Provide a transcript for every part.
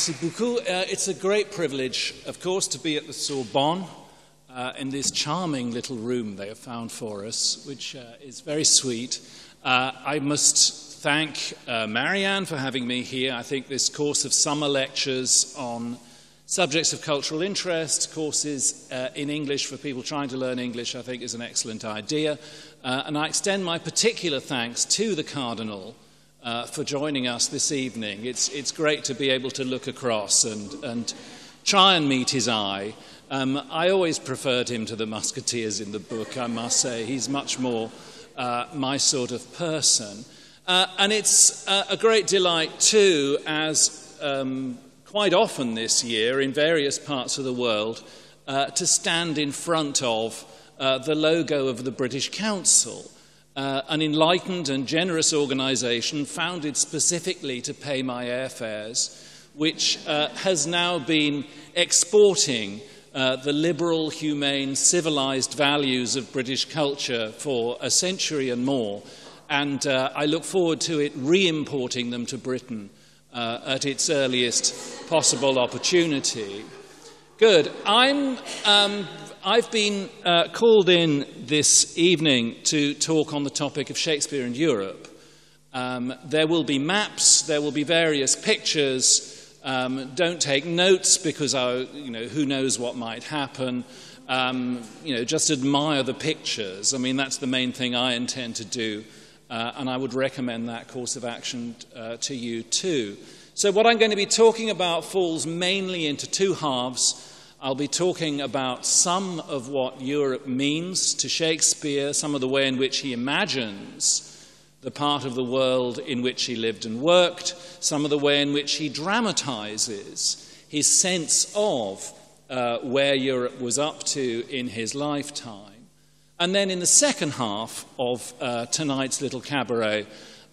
Merci beaucoup. It's a great privilege, of course, to be at the Sorbonne in this charming little room they have found for us, which is very sweet. I must thank Marianne for having me here. I think this course of summer lectures on subjects of cultural interest, courses in English for people trying to learn English, I think is an excellent idea. And I extend my particular thanks to the Cardinal for joining us this evening. It's great to be able to look across and try and meet his eye. I always preferred him to the musketeers in the book, I must say. He's much more my sort of person. And it's a great delight, too, as quite often this year in various parts of the world, to stand in front of the logo of the British Council, an enlightened and generous organisation founded specifically to pay my airfares, which has now been exporting the liberal, humane, civilised values of British culture for a century and more. And I look forward to it re-importing them to Britain at its earliest possible opportunity. Good. I've been called in this evening to talk on the topic of Shakespeare and Europe. There will be maps, there will be various pictures. Don't take notes because who knows what might happen. Just admire the pictures. I mean, that's the main thing I intend to do, and I would recommend that course of action to you too. So what I'm going to be talking about falls mainly into two halves. I'll be talking about some of what Europe means to Shakespeare, some of the way in which he imagines the part of the world in which he lived and worked, some of the way in which he dramatizes his sense of where Europe was up to in his lifetime. And then in the second half of tonight's little cabaret,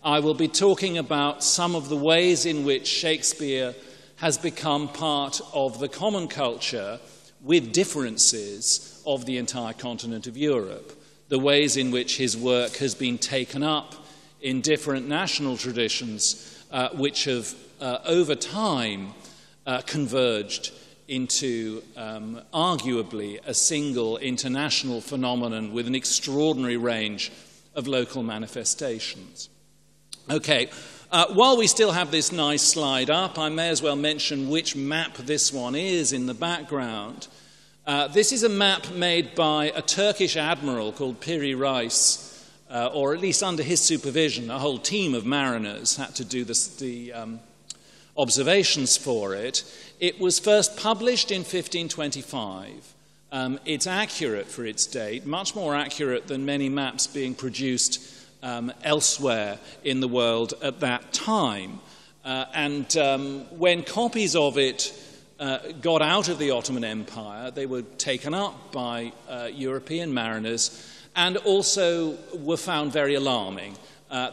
I will be talking about some of the ways in which Shakespeare has become part of the common culture with differences of the entire continent of Europe, the ways in which his work has been taken up in different national traditions which have over time converged into arguably a single international phenomenon with an extraordinary range of local manifestations. Okay. While we still have this nice slide up, I may as well mention which map this one is in the background. This is a map made by a Turkish admiral called Piri Reis, or at least under his supervision. A whole team of mariners had to do the observations for it. It was first published in 1525. It's accurate for its date, much more accurate than many maps being produced elsewhere in the world at that time. When copies of it got out of the Ottoman Empire, they were taken up by European mariners and also were found very alarming.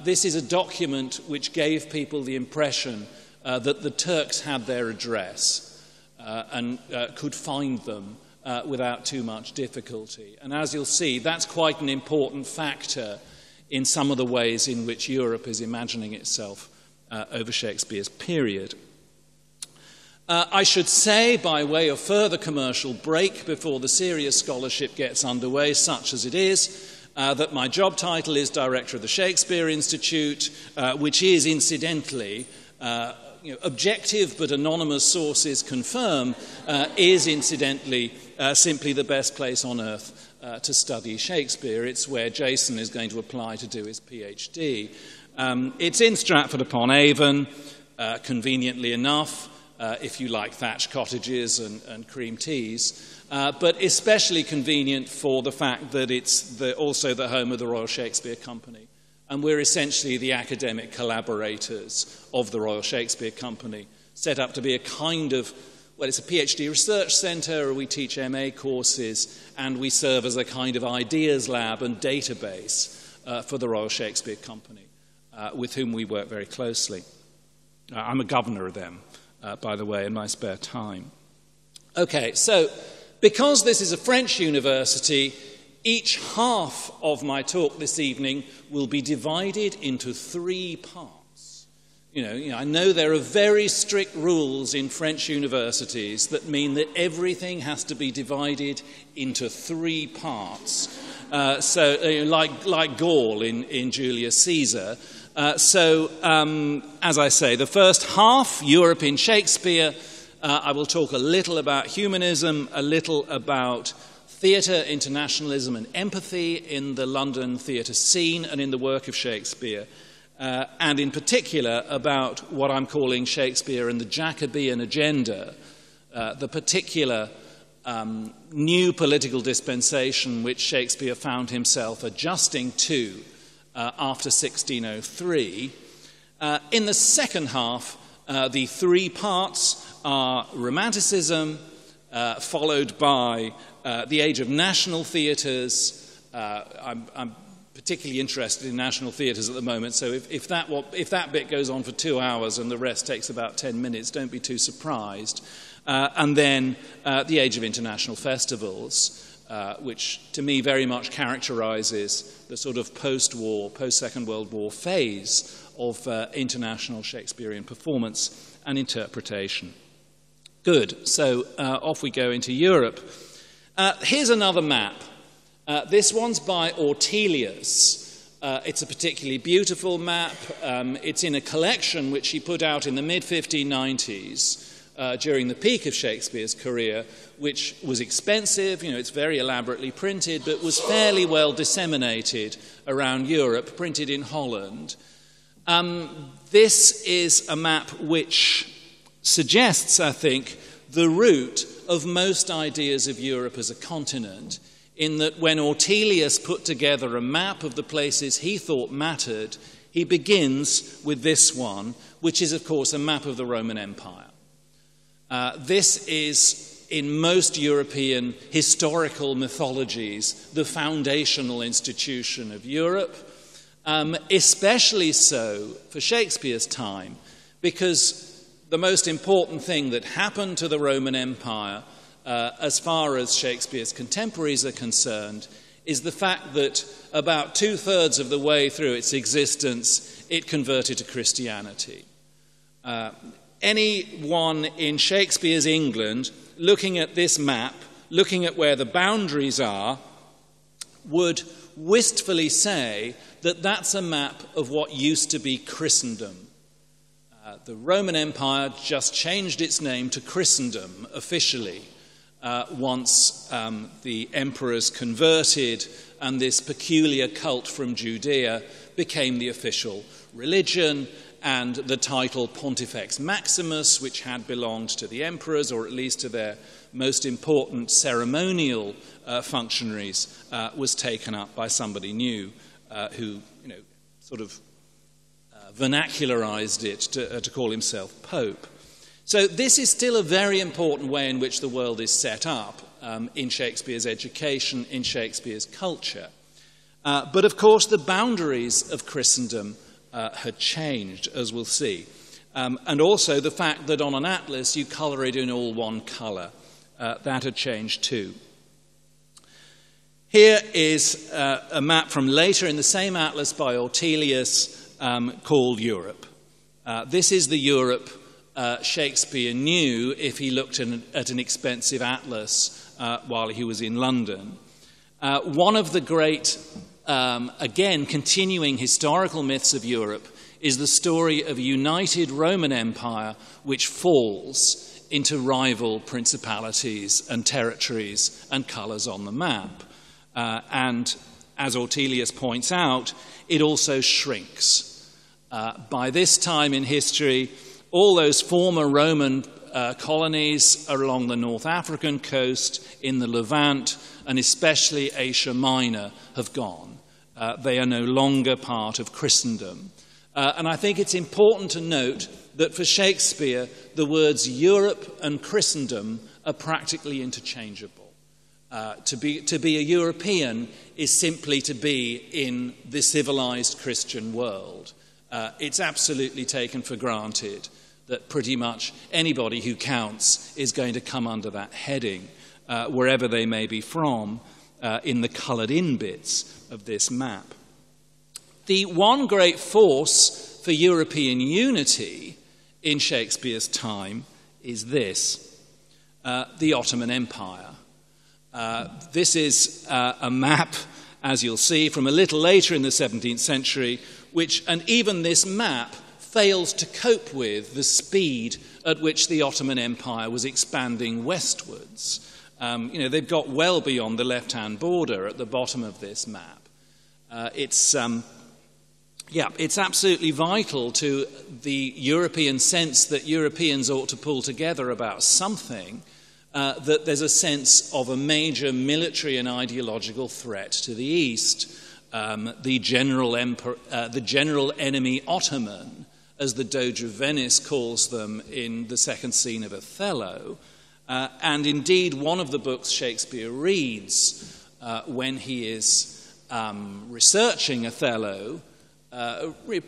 This is a document which gave people the impression that the Turks had their address and could find them without too much difficulty. And as you'll see, that's quite an important factor in some of the ways in which Europe is imagining itself over Shakespeare's period. I should say, by way of further commercial break before the serious scholarship gets underway, such as it is, that my job title is Director of the Shakespeare Institute, which is, incidentally, objective but anonymous sources confirm, is, incidentally, simply the best place on earth to study Shakespeare. It's where Jason is going to apply to do his PhD. It's in Stratford-upon-Avon, conveniently enough, if you like thatched cottages and cream teas, but especially convenient for the fact that it's also the home of the Royal Shakespeare Company. And we're essentially the academic collaborators of the Royal Shakespeare Company, set up to be a kind of, well, it's a PhD research centre, we teach MA courses, and we serve as a kind of ideas lab and database for the Royal Shakespeare Company, with whom we work very closely. I'm a governor of them, by the way, in my spare time. Okay, so because this is a French university, each half of my talk this evening will be divided into three parts. I know there are very strict rules in French universities that mean that everything has to be divided into 3 parts. Like Gaul in Julius Caesar. As I say, the first half, Europe in Shakespeare, I will talk a little about humanism, a little about theatre, internationalism and empathy in the London theatre scene and in the work of Shakespeare, and in particular about what I'm calling Shakespeare and the Jacobean agenda, the particular new political dispensation which Shakespeare found himself adjusting to after 1603. In the second half, the 3 parts are Romanticism, followed by the age of national theatres. I'm particularly interested in national theatres at the moment, so if that bit goes on for 2 hours and the rest takes about 10 minutes, don't be too surprised. And then the age of international festivals, which to me very much characterises the sort of post-war, post-Second World War phase of international Shakespearean performance and interpretation. Good, so off we go into Europe. Here's another map. This one's by Ortelius. It's a particularly beautiful map. It's in a collection which he put out in the mid-1590s during the peak of Shakespeare's career, which was expensive, it's very elaborately printed, but was fairly well disseminated around Europe, printed in Holland. This is a map which suggests, I think, the root of most ideas of Europe as a continent, in that when Ortelius put together a map of the places he thought mattered, he begins with this one, which is, of course, a map of the Roman Empire. This is, in most European historical mythologies, the foundational institution of Europe, especially so for Shakespeare's time, because the most important thing that happened to the Roman Empire, as far as Shakespeare's contemporaries are concerned, is the fact that about 2/3 of the way through its existence, it converted to Christianity. Anyone in Shakespeare's England, looking at this map, looking at where the boundaries are, would wistfully say that that's a map of what used to be Christendom. The Roman Empire just changed its name to Christendom officially once the emperors converted and this peculiar cult from Judea became the official religion, and the title Pontifex Maximus, which had belonged to the emperors, or at least to their most important ceremonial functionaries, was taken up by somebody new who, sort of vernacularized it to call himself Pope. So this is still a very important way in which the world is set up in Shakespeare's education, in Shakespeare's culture. But of course, the boundaries of Christendom had changed, as we'll see. And also the fact that on an atlas you colour it in all one colour. That had changed too. Here is a map from later in the same atlas by Ortelius called Europe. This is the Europe Shakespeare knew if he looked at an expensive atlas while he was in London. One of the great, again, continuing historical myths of Europe is the story of a united Roman Empire which falls into rival principalities and territories and colours on the map. And as Ortelius points out, it also shrinks. By this time in history, all those former Roman colonies are along the North African coast, in the Levant, and especially Asia Minor have gone. They are no longer part of Christendom. And I think it's important to note that for Shakespeare, the words Europe and Christendom are practically interchangeable. To be a European is simply to be in the civilized Christian world. It's absolutely taken for granted that pretty much anybody who counts is going to come under that heading, wherever they may be from, in the coloured-in bits of this map. The one great force for European unity in Shakespeare's time is this: the Ottoman Empire. This is a map, as you'll see, from a little later in the 17th century, and even this map fails to cope with the speed at which the Ottoman Empire was expanding westwards. They've got well beyond the left-hand border at the bottom of this map. It's absolutely vital to the European sense that Europeans ought to pull together about something, that there's a sense of a major military and ideological threat to the East. The general enemy Ottoman, as the Doge of Venice calls them in the second scene of Othello. And indeed, one of the books Shakespeare reads when he is researching Othello,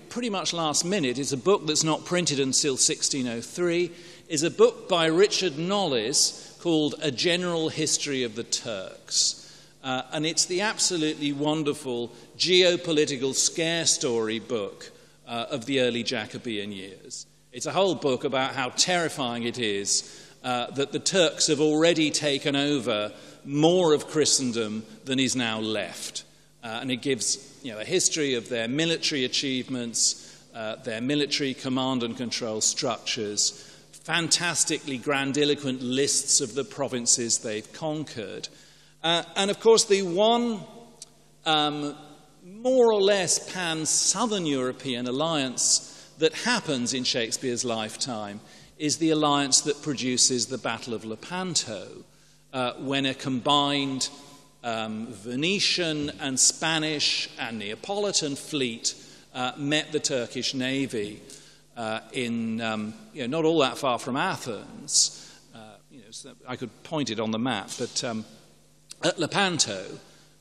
pretty much last minute, is a book that's not printed until 1603, is a book by Richard Knollys called A General History of the Turks. And it's the absolutely wonderful geopolitical scare story book of the early Jacobean years. It's a whole book about how terrifying it is that the Turks have already taken over more of Christendom than is now left. And it gives a history of their military achievements, their military command and control structures, fantastically grandiloquent lists of the provinces they've conquered. And of course, the one more or less pan-Southern European alliance that happens in Shakespeare's lifetime is the alliance that produces the Battle of Lepanto, when a combined Venetian and Spanish and Neapolitan fleet met the Turkish navy in not all that far from Athens. So I could point it on the map, but at Lepanto,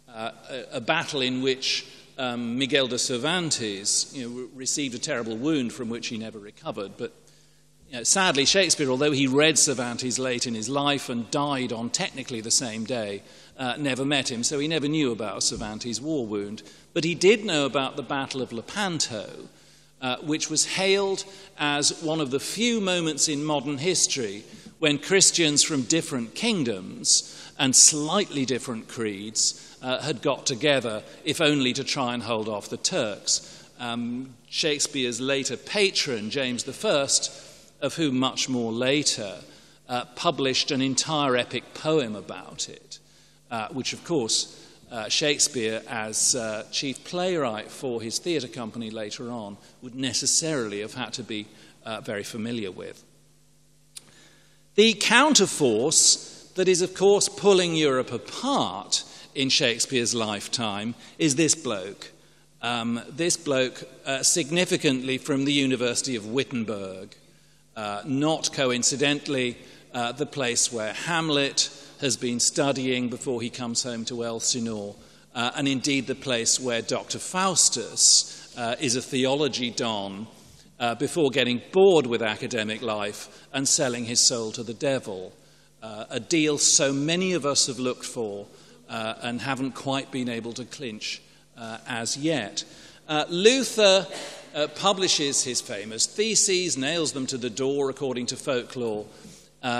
a battle in which Miguel de Cervantes received a terrible wound from which he never recovered. But sadly, Shakespeare, although he read Cervantes late in his life and died on technically the same day, never met him, so he never knew about Cervantes' war wound. But he did know about the Battle of Lepanto, which was hailed as one of the few moments in modern history when Christians from different kingdoms and slightly different creeds had got together, if only to try and hold off the Turks. Shakespeare's later patron, James I, of whom much more later, published an entire epic poem about it, which, of course, Shakespeare, as chief playwright for his theatre company later on, would necessarily have had to be very familiar with. The counterforce that is, of course, pulling Europe apart in Shakespeare's lifetime is this bloke. Significantly from the University of Wittenberg, not coincidentally the place where Hamlet has been studying before he comes home to Elsinore, and indeed the place where Dr. Faustus is a theology don before getting bored with academic life and selling his soul to the devil, a deal so many of us have looked for and haven't quite been able to clinch as yet. Luther publishes his famous theses, nails them to the door according to folklore,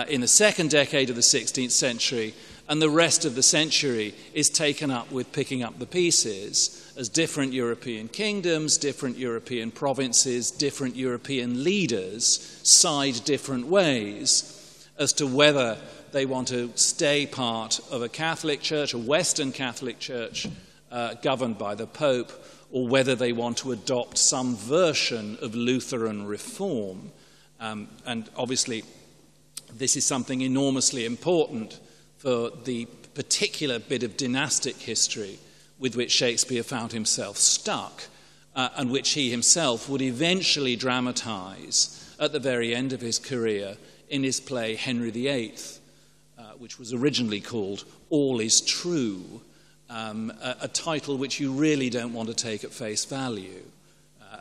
in the second decade of the 16th century, and the rest of the century is taken up with picking up the pieces as different European kingdoms, different European provinces, different European leaders side different ways as to whether they want to stay part of a Catholic Church, a Western Catholic Church governed by the Pope, or whether they want to adopt some version of Lutheran reform. And obviously, this is something enormously important for the particular bit of dynastic history with which Shakespeare found himself stuck, and which he himself would eventually dramatize at the very end of his career in his play Henry VIII, which was originally called All is True, a title which you really don't want to take at face value,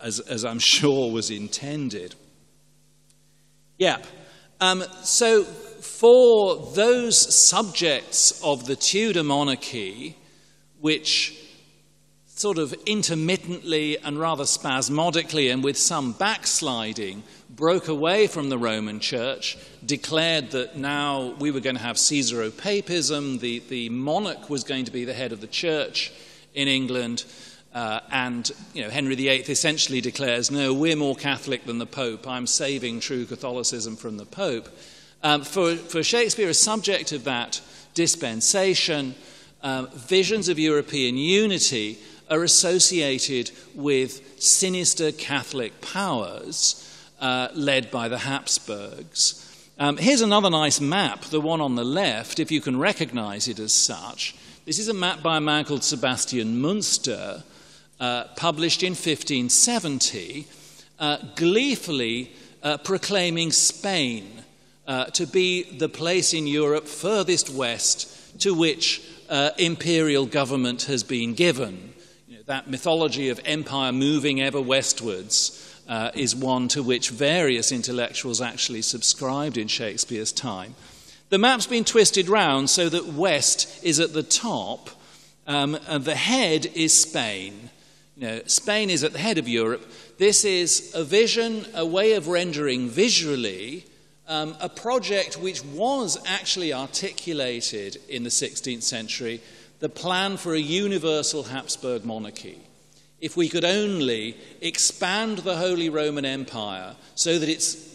as I'm sure was intended. So for those subjects of the Tudor monarchy which sort of intermittently and rather spasmodically and with some backsliding, broke away from the Roman Church, declared that now we were going to have Caesaropapism, the monarch was going to be the head of the church in England, and Henry VIII essentially declares, no, we're more Catholic than the Pope, I'm saving true Catholicism from the Pope. For Shakespeare, a subject of that dispensation, visions of European unity are associated with sinister Catholic powers led by the Hapsburgs. Here's another nice map, the one on the left, if you can recognize it as such. This is a map by a man called Sebastian Münster, published in 1570, gleefully proclaiming Spain to be the place in Europe furthest west to which imperial government has been given. That mythology of empire moving ever westwards is one to which various intellectuals actually subscribed in Shakespeare's time. The map's been twisted round so that west is at the top, and the head is Spain. Spain is at the head of Europe. This is a vision, a way of rendering visually a project which was actually articulated in the 16th century, the plan for a universal Habsburg monarchy. If we could only expand the Holy Roman Empire so that it's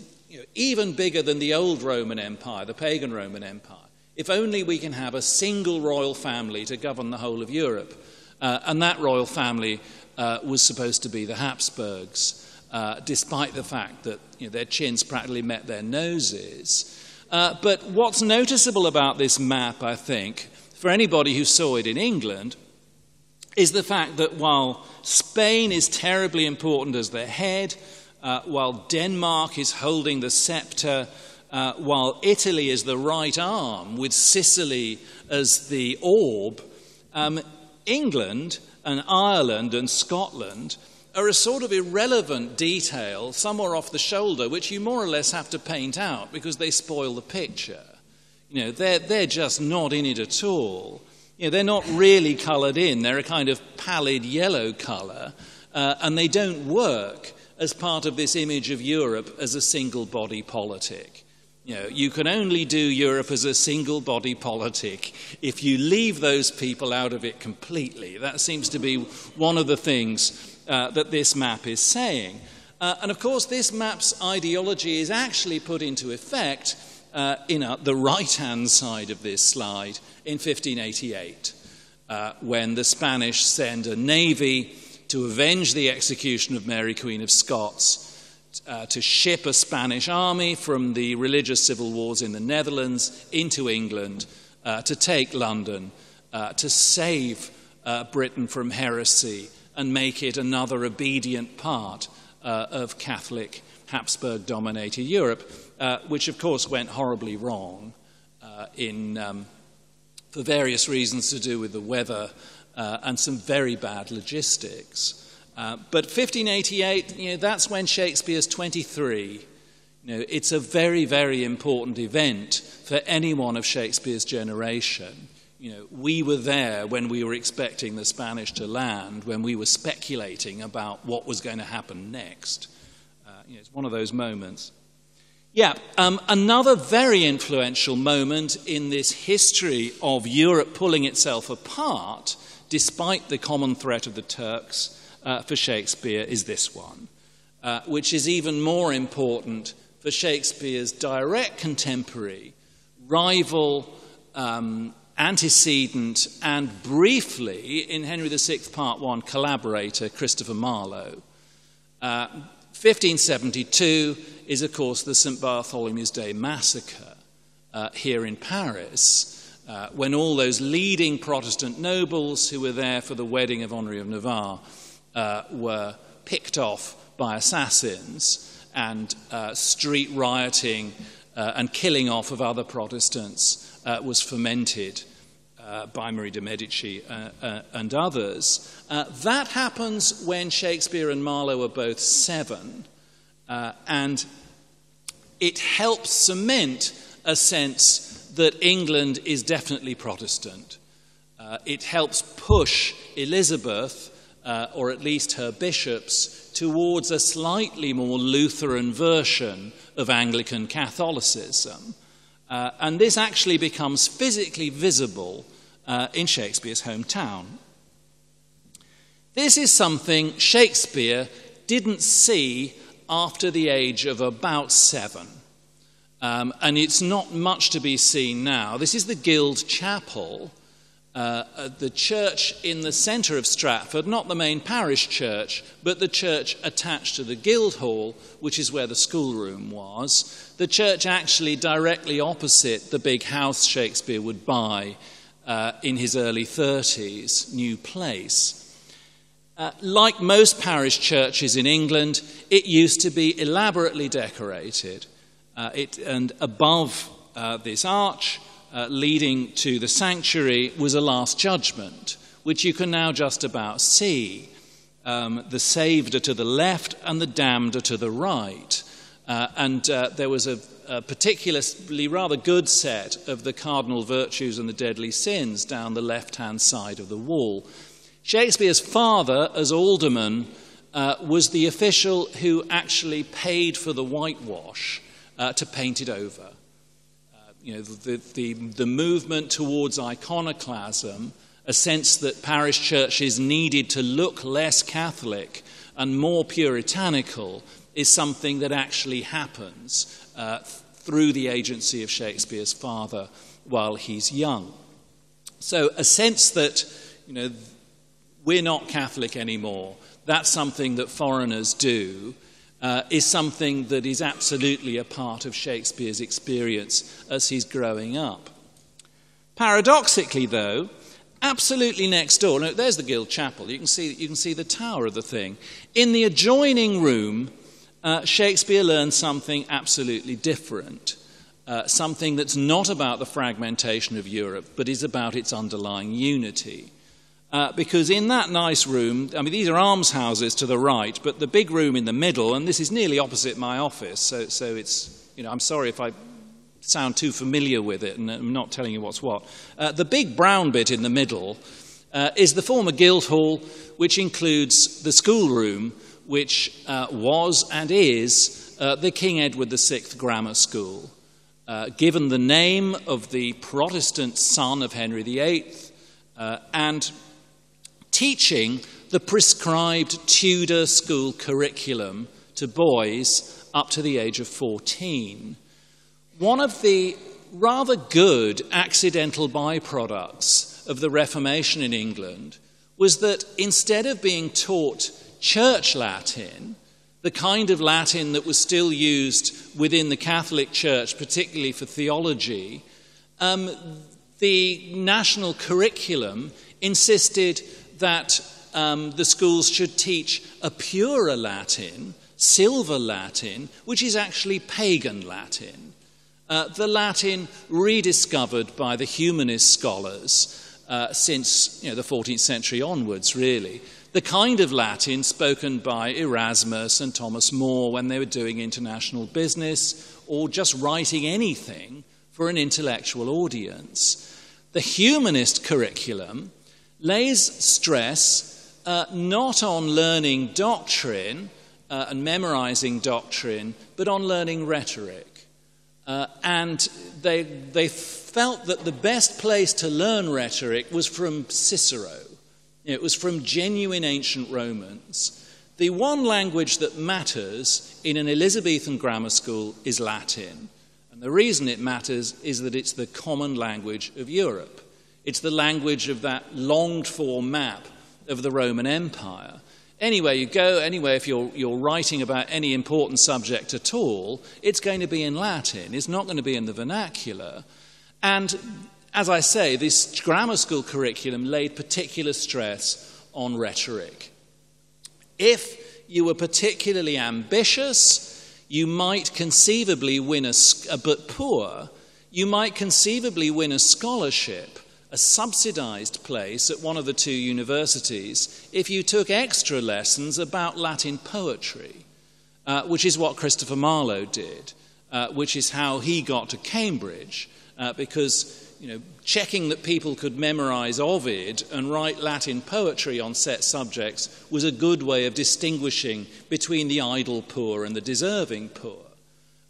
even bigger than the old Roman Empire, the pagan Roman Empire, if only we can have a single royal family to govern the whole of Europe. And that royal family was supposed to be the Hapsburgs, despite the fact that their chins practically met their noses. But what's noticeable about this map, I think, for anybody who saw it in England, is the fact that while Spain is terribly important as the head, while Denmark is holding the scepter, while Italy is the right arm with Sicily as the orb, England and Ireland and Scotland are a sort of irrelevant detail somewhere off the shoulder which you more or less have to paint out because they spoil the picture. They're just not in it at all. They're not really coloured in. They're a kind of pallid yellow colour, and they don't work as part of this image of Europe as a single-body politic. You can only do Europe as a single-body politic if you leave those people out of it completely. That seems to be one of the things that this map is saying. And of course, this map's ideology is actually put into effect in the right-hand side of this slide in 1588, when the Spanish send a navy to avenge the execution of Mary, Queen of Scots, to ship a Spanish army from the religious civil wars in the Netherlands into England, to take London, to save Britain from heresy and make it another obedient part of Catholic Habsburg-dominated Europe, which of course went horribly wrong for various reasons to do with the weather and some very bad logistics. But 1588, that's when Shakespeare's 23. It's a very, very important event for anyone of Shakespeare's generation. We were there when we were expecting the Spanish to land, when we were speculating about what was going to happen next. It's one of those moments. Another very influential moment in this history of Europe pulling itself apart, despite the common threat of the Turks, for Shakespeare is this one, which is even more important for Shakespeare's direct contemporary, rival, antecedent, and briefly, in Henry VI, Part 1, collaborator, Christopher Marlowe. 1572 is, of course, the St. Bartholomew's Day Massacre here in Paris, when all those leading Protestant nobles who were there for the wedding of Henri of Navarre were picked off by assassins, and street rioting and killing off of other Protestants was fomented by Marie de Medici and others. That happens when Shakespeare and Marlowe are both 7, and it helps cement a sense that England is definitely Protestant. It helps push Elizabeth or at least her bishops, towards a slightly more Lutheran version of Anglican Catholicism. And this actually becomes physically visible in Shakespeare's hometown. This is something Shakespeare didn't see after the age of about 7. And it's not much to be seen now. This is the Guild Chapel, the church in the centre of Stratford, not the main parish church, but the church attached to the Guildhall, which is where the schoolroom was. The church actually directly opposite the big house Shakespeare would buy in his early 30s, New Place. Like most parish churches in England, it used to be elaborately decorated. And above this arch, leading to the sanctuary, was a Last Judgment, which you can now just about see. The saved are to the left and the damned are to the right. And there was a particularly rather good set of the cardinal virtues and the deadly sins down the left-hand side of the wall. Shakespeare's father, as alderman, was the official who actually paid for the whitewash to paint it over. The movement towards iconoclasm, a sense that parish churches needed to look less Catholic and more puritanical, is something that actually happens through the agency of Shakespeare's father while he's young. So a sense that, we're not Catholic anymore, that's something that foreigners do, is something that is absolutely a part of Shakespeare's experience as he's growing up. Paradoxically, though, absolutely next door, no, there's the Guild Chapel, you can see the tower of the thing. In the adjoining room, Shakespeare learns something absolutely different, something that's not about the fragmentation of Europe, but is about its underlying unity. Because in that nice room, these are almshouses to the right, but the big room in the middle, and this is nearly opposite my office, so it's, I'm sorry if I sound too familiar with it, and I'm not telling you what's what. The big brown bit in the middle is the former Guildhall, which includes the schoolroom, which was and is the King Edward VI Grammar School, given the name of the Protestant son of Henry VIII, and teaching the prescribed Tudor school curriculum to boys up to the age of 14. One of the rather good accidental byproducts of the Reformation in England was that instead of being taught Church Latin, the kind of Latin that was still used within the Catholic Church, particularly for theology, the national curriculum insisted that the schools should teach a purer Latin, Silver Latin, which is actually pagan Latin. The Latin rediscovered by the humanist scholars since the 14th century onwards, really. The kind of Latin spoken by Erasmus and Thomas More when they were doing international business or just writing anything for an intellectual audience. The humanist curriculum lays stress not on learning doctrine and memorizing doctrine, but on learning rhetoric. And they felt that the best place to learn rhetoric was from Cicero. It was from genuine ancient Romans. The one language that matters in an Elizabethan grammar school is Latin. And the reason it matters is that it's the common language of Europe. It's the language of that longed-for map of the Roman Empire. Anywhere you go, anyway, if you're writing about any important subject at all, it's going to be in Latin. It's not going to be in the vernacular. And as I say, this grammar school curriculum laid particular stress on rhetoric. If you were particularly ambitious, you might conceivably but poor, you might conceivably win a scholarship, a subsidized place at one of the two universities, if you took extra lessons about Latin poetry, which is what Christopher Marlowe did, which is how he got to Cambridge, because checking that people could memorize Ovid and write Latin poetry on set subjects was a good way of distinguishing between the idle poor and the deserving poor.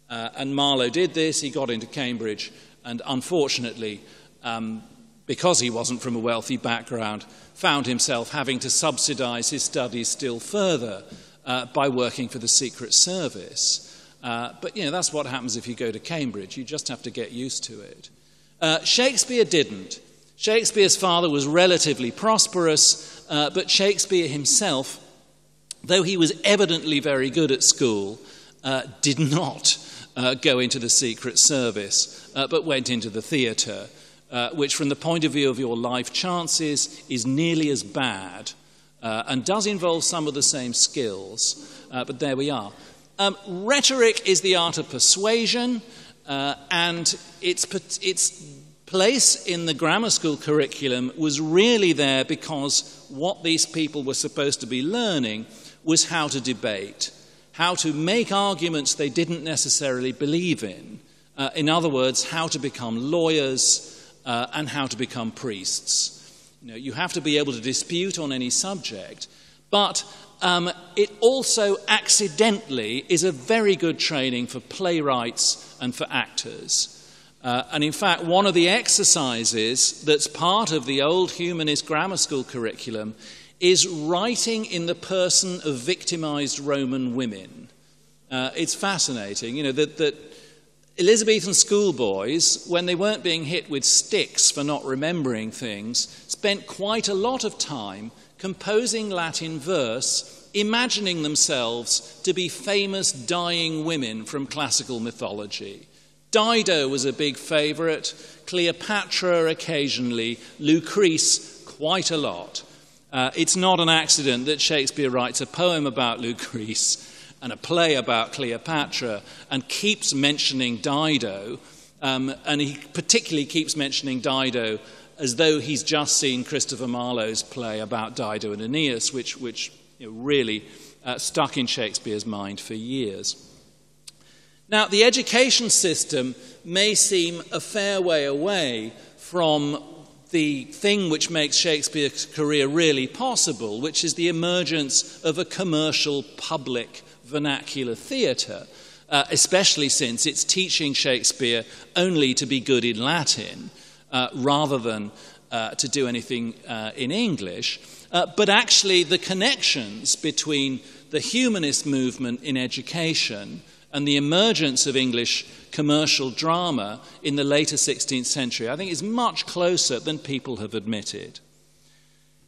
And Marlowe did this. He got into Cambridge, and unfortunately, because he wasn't from a wealthy background, found himself having to subsidize his studies still further by working for the Secret Service. But that's what happens if you go to Cambridge. You just have to get used to it. Shakespeare didn't. Shakespeare's father was relatively prosperous, but Shakespeare himself, though he was evidently very good at school, did not go into the Secret Service, but went into the theatre, which from the point of view of your life chances is nearly as bad and does involve some of the same skills, but there we are. Rhetoric is the art of persuasion, and its place in the grammar school curriculum was really there because what these people were supposed to be learning was how to debate, how to make arguments they didn't necessarily believe in. In other words, how to become lawyers and how to become priests. You have to be able to dispute on any subject, but it also accidentally is a very good training for playwrights and for actors. And in fact, one of the exercises that's part of the old humanist grammar school curriculum is writing in the person of victimized Roman women. It's fascinating, that Elizabethan schoolboys, when they weren't being hit with sticks for not remembering things, spent quite a lot of time composing Latin verse, imagining themselves to be famous dying women from classical mythology. Dido was a big favourite, Cleopatra occasionally, Lucrece quite a lot. It's not an accident that Shakespeare writes a poem about Lucrece and a play about Cleopatra and keeps mentioning Dido, and he particularly keeps mentioning Dido as though he's just seen Christopher Marlowe's play about Dido and Aeneas, which really stuck in Shakespeare's mind for years. Now, the education system may seem a fair way away from the thing which makes Shakespeare's career really possible, which is the emergence of a commercial public vernacular theatre, especially since it's teaching Shakespeare only to be good in Latin rather than to do anything in English. But actually the connections between the humanist movement in education and the emergence of English commercial drama in the later 16th century, I think, is much closer than people have admitted.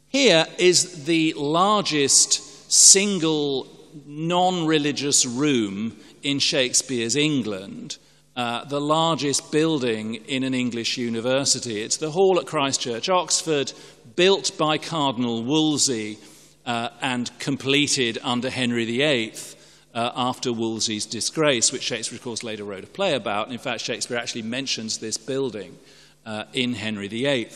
Here is the largest single non-religious room in Shakespeare's England, the largest building in an English university. It's the hall at Christ Church, Oxford, built by Cardinal Wolsey and completed under Henry VIII after Wolsey's disgrace, which Shakespeare, of course, later wrote a play about. And in fact, Shakespeare actually mentions this building in Henry VIII.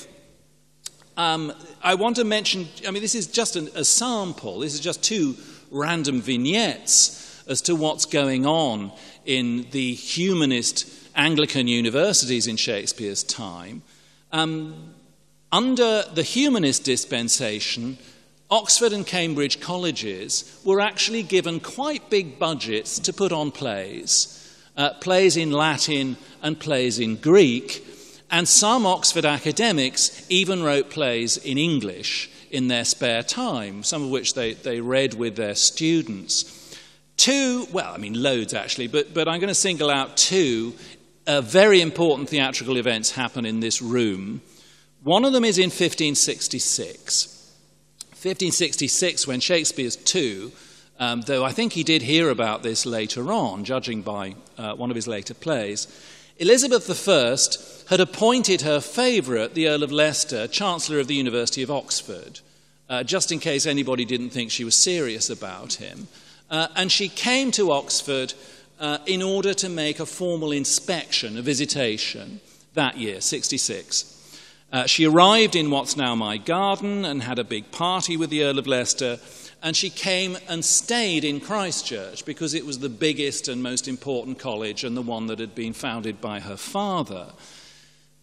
I want to mention, this is just a sample. This is just two random vignettes as to what's going on in the humanist Anglican universities in Shakespeare's time. Under the humanist dispensation, Oxford and Cambridge colleges were actually given quite big budgets to put on plays in Latin and plays in Greek, and some Oxford academics even wrote plays in English in their spare time, some of which they read with their students. Loads actually, but I'm going to single out two very important theatrical events happen in this room. One of them is in 1566. 1566, when Shakespeare's 2, though I think he did hear about this later on, judging by one of his later plays, Elizabeth I had appointed her favourite, the Earl of Leicester, Chancellor of the University of Oxford, just in case anybody didn't think she was serious about him. And she came to Oxford in order to make a formal inspection, a visitation, that year, 66. She arrived in what's now my garden and had a big party with the Earl of Leicester, and she came and stayed in Christ Church because it was the biggest and most important college and the one that had been founded by her father.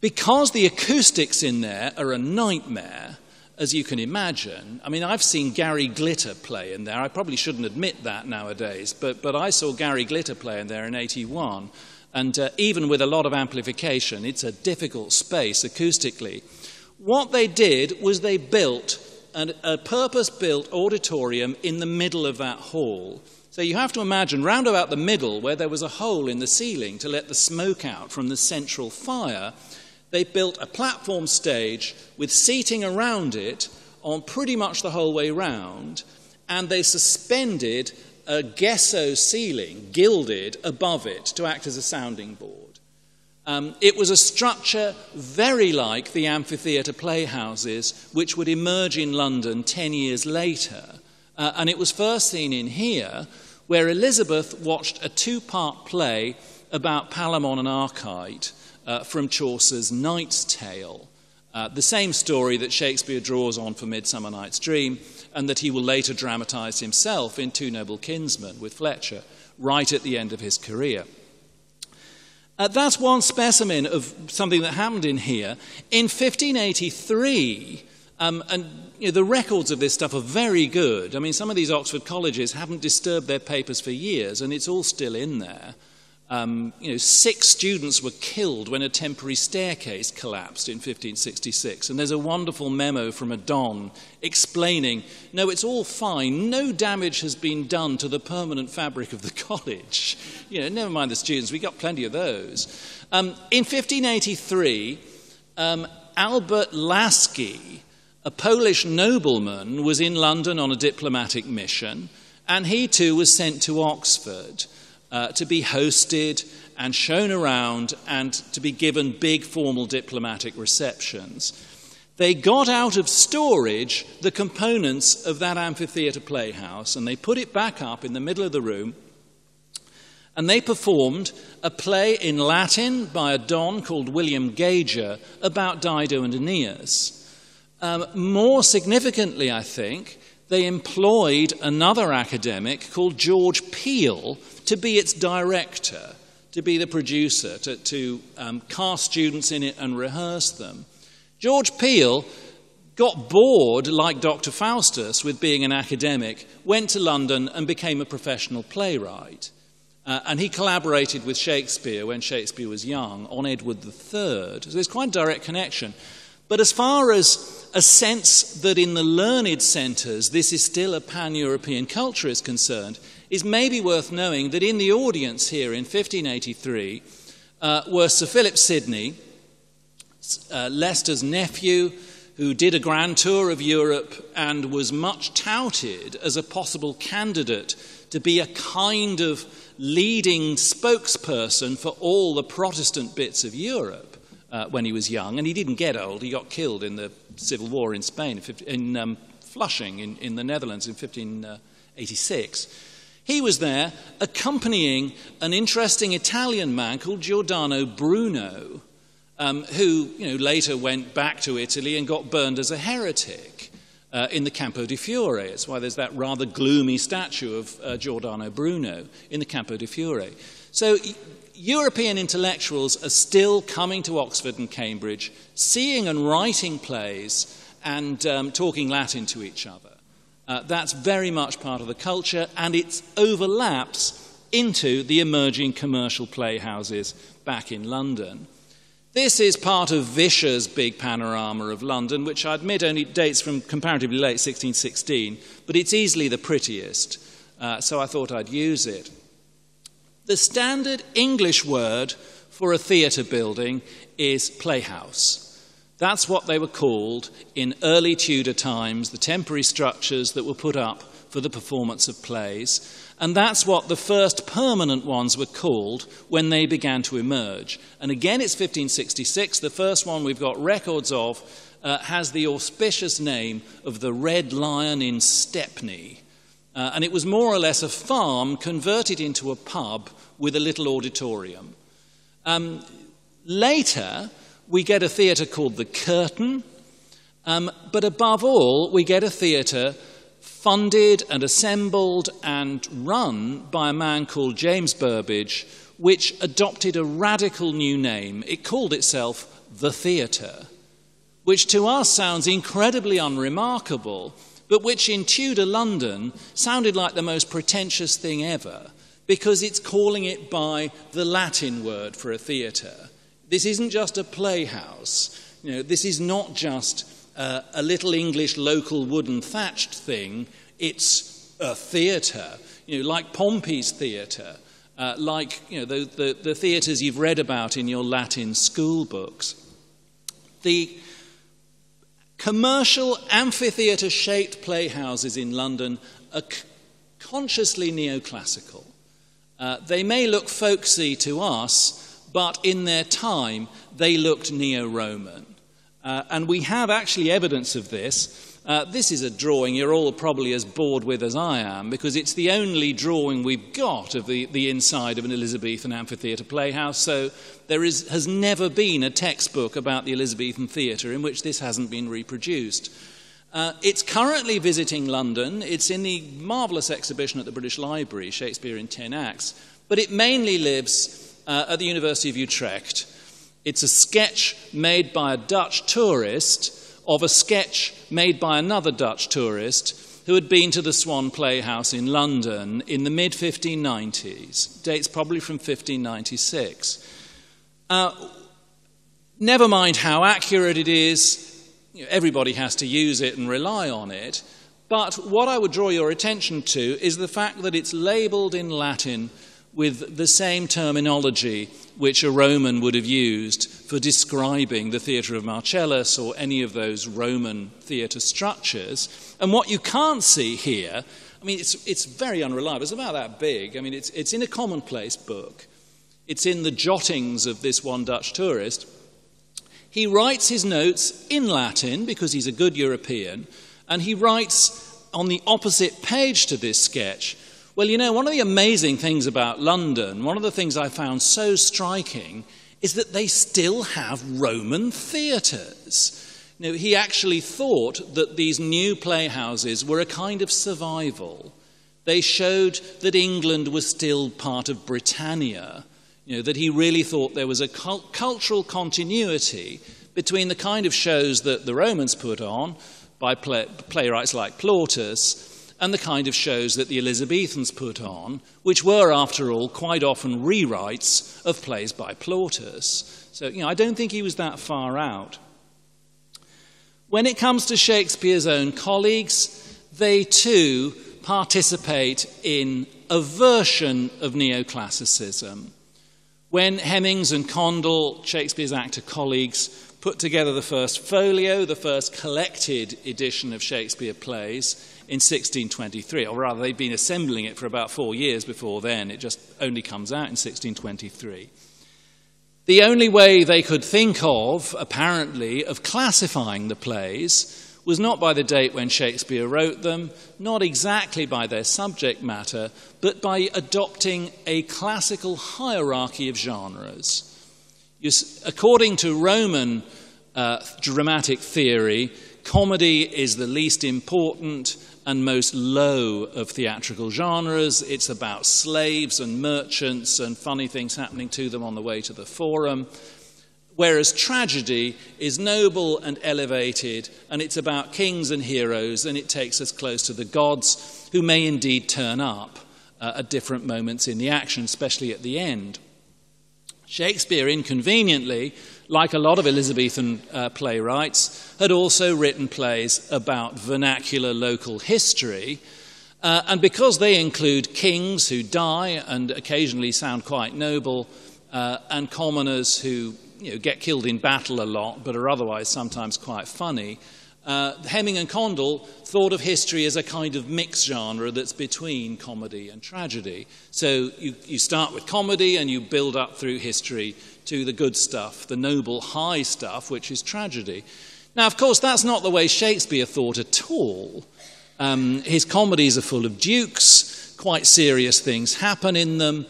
Because the acoustics in there are a nightmare, as you can imagine. I mean, I've seen Gary Glitter play in there. I probably shouldn't admit that nowadays, but I saw Gary Glitter play in there in '81. And even with a lot of amplification, it's a difficult space acoustically. What they did was they built a purpose-built auditorium in the middle of that hall. So you have to imagine, round about the middle, where there was a hole in the ceiling to let the smoke out from the central fire, they built a platform stage with seating around it on pretty much the whole way round, and they suspended a gesso ceiling, gilded, above it to act as a sounding board. It was a structure very like the amphitheatre playhouses which would emerge in London 10 years later. And it was first seen in here, where Elizabeth watched a two-part play about Palamon and Arcite from Chaucer's Knight's Tale, the same story that Shakespeare draws on for Midsummer Night's Dream, and that he will later dramatise himself in Two Noble Kinsmen with Fletcher, right at the end of his career. That's one specimen of something that happened in here. In 1583, and the records of this stuff are very good. I mean, some of these Oxford colleges haven't disturbed their papers for years, and it's all still in there. 6 students were killed when a temporary staircase collapsed in 1566. And there's a wonderful memo from a Don explaining, no, it's all fine. No damage has been done to the permanent fabric of the college. Never mind the students. We got plenty of those. In 1583, Albert Lasky, a Polish nobleman, was in London on a diplomatic mission, and he too was sent to Oxford to be hosted and shown around and to be given big formal diplomatic receptions. They got out of storage the components of that amphitheatre playhouse, and they put it back up in the middle of the room, and they performed a play in Latin by a Don called William Gager about Dido and Aeneas. More significantly, I think, they employed another academic called George Peele to be its director, to be the producer, to cast students in it and rehearse them. George Peele got bored, like Dr. Faustus, with being an academic, went to London and became a professional playwright. And he collaborated with Shakespeare when Shakespeare was young on Edward III. So there's quite a direct connection. But as far as a sense that in the learned centres this is still a pan-European culture is concerned, is maybe worth knowing that in the audience here in 1583 were Sir Philip Sidney, Leicester's nephew, who did a grand tour of Europe and was much touted as a possible candidate to be a kind of leading spokesperson for all the Protestant bits of Europe when he was young. And he didn't get old. He got killed in the Civil War in Spain, in Flushing in the Netherlands in 1586. He was there accompanying an interesting Italian man called Giordano Bruno, who later went back to Italy and got burned as a heretic in the Campo di Fiore. That's why there's that rather gloomy statue of Giordano Bruno in the Campo di Fiore. So European intellectuals are still coming to Oxford and Cambridge, seeing and writing plays and talking Latin to each other. That's very much part of the culture, and it overlaps into the emerging commercial playhouses back in London. This is part of Vischer's big panorama of London, which I admit only dates from comparatively late 1616, but it's easily the prettiest, so I thought I'd use it. The standard English word for a theatre building is playhouse. That's what they were called in early Tudor times, the temporary structures that were put up for the performance of plays. And that's what the first permanent ones were called when they began to emerge. And again, it's 1566. The first one we've got records of has the auspicious name of the Red Lion in Stepney. And it was more or less a farm converted into a pub with a little auditorium. Later, we get a theatre called the Curtain, but above all, we get a theatre funded and assembled and run by a man called James Burbage, which adopted a radical new name. It called itself the theatre, which to us sounds incredibly unremarkable, but which in Tudor London sounded like the most pretentious thing ever, because it's calling it by the Latin word for a theatre. This isn't just a playhouse. This is not just a little English local wooden thatched thing. It's a theatre, like Pompey's theatre, like the theatres you've read about in your Latin school books. The commercial amphitheatre-shaped playhouses in London are consciously neoclassical. They may look folksy to us, but in their time, they looked neo-Roman. And we have actually evidence of this. This is a drawing you're all probably as bored with as I am, because it's the only drawing we've got of the inside of an Elizabethan amphitheatre playhouse, so there has never been a textbook about the Elizabethan theatre in which this hasn't been reproduced. It's currently visiting London. It's in the marvellous exhibition at the British Library, Shakespeare in 10 Acts, but it mainly lives at the University of Utrecht. It's a sketch made by a Dutch tourist of a sketch made by another Dutch tourist who had been to the Swan Playhouse in London in the mid-1590s. Dates probably from 1596. Never mind how accurate it is, everybody has to use it and rely on it, but what I would draw your attention to is the fact that it's labelled in Latin with the same terminology which a Roman would have used for describing the theatre of Marcellus or any of those Roman theatre structures. And what you can't see here, it's very unreliable. It's about that big. It's in a commonplace book. It's in the jottings of this one Dutch tourist. He writes his notes in Latin because he's a good European, and he writes on the opposite page to this sketch, well, one of the amazing things about London, one of the things I found so striking, is that they still have Roman theatres. He actually thought that these new playhouses were a kind of survival. They showed that England was still part of Britannia, that he really thought there was a cultural continuity between the kind of shows that the Romans put on by playwrights like Plautus and the kind of shows that the Elizabethans put on, which were, after all, quite often rewrites of plays by Plautus. So, I don't think he was that far out. When it comes to Shakespeare's own colleagues, they too participate in a version of neoclassicism. When Hemmings and Condell, Shakespeare's actor colleagues, put together the first folio, the first collected edition of Shakespeare plays, in 1623, or rather they'd been assembling it for about 4 years before then. It just only comes out in 1623. The only way they could think of, apparently, of classifying the plays was not by the date when Shakespeare wrote them, not exactly by their subject matter, but by adopting a classical hierarchy of genres. According to Roman dramatic theory, comedy is the least important and most low of theatrical genres. It's about slaves and merchants and funny things happening to them on the way to the forum. Whereas tragedy is noble and elevated, and it's about kings and heroes, and it takes us close to the gods, who may indeed turn up at different moments in the action, especially at the end. Shakespeare, inconveniently, like a lot of Elizabethan playwrights, had also written plays about vernacular local history, and because they include kings who die and occasionally sound quite noble, and commoners who get killed in battle a lot but are otherwise sometimes quite funny, Hemming and Condell thought of history as a kind of mixed genre that's between comedy and tragedy. So you start with comedy and you build up through history to the good stuff, the noble high stuff, which is tragedy. Now, of course, that's not the way Shakespeare thought at all. His comedies are full of dukes, quite serious things happen in them.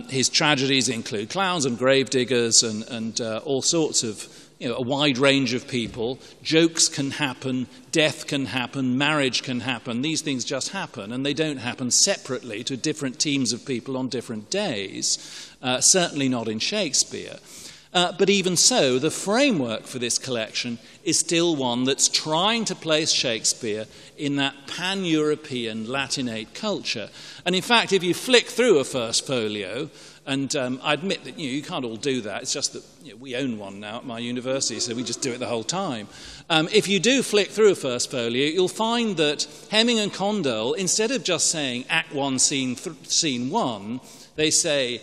His tragedies include clowns and gravediggers and all sorts of, a wide range of people. Jokes can happen, death can happen, marriage can happen. These things just happen, and they don't happen separately to different teams of people on different days, certainly not in Shakespeare. But even so, the framework for this collection is still one that's trying to place Shakespeare in that pan-European Latinate culture. And in fact, if you flick through a first folio, and I admit that you can't all do that, it's just that we own one now at my university, so we just do it the whole time. If you do flick through a first folio, you'll find that Hemming and Condell, instead of just saying Act 1, Scene 1, they say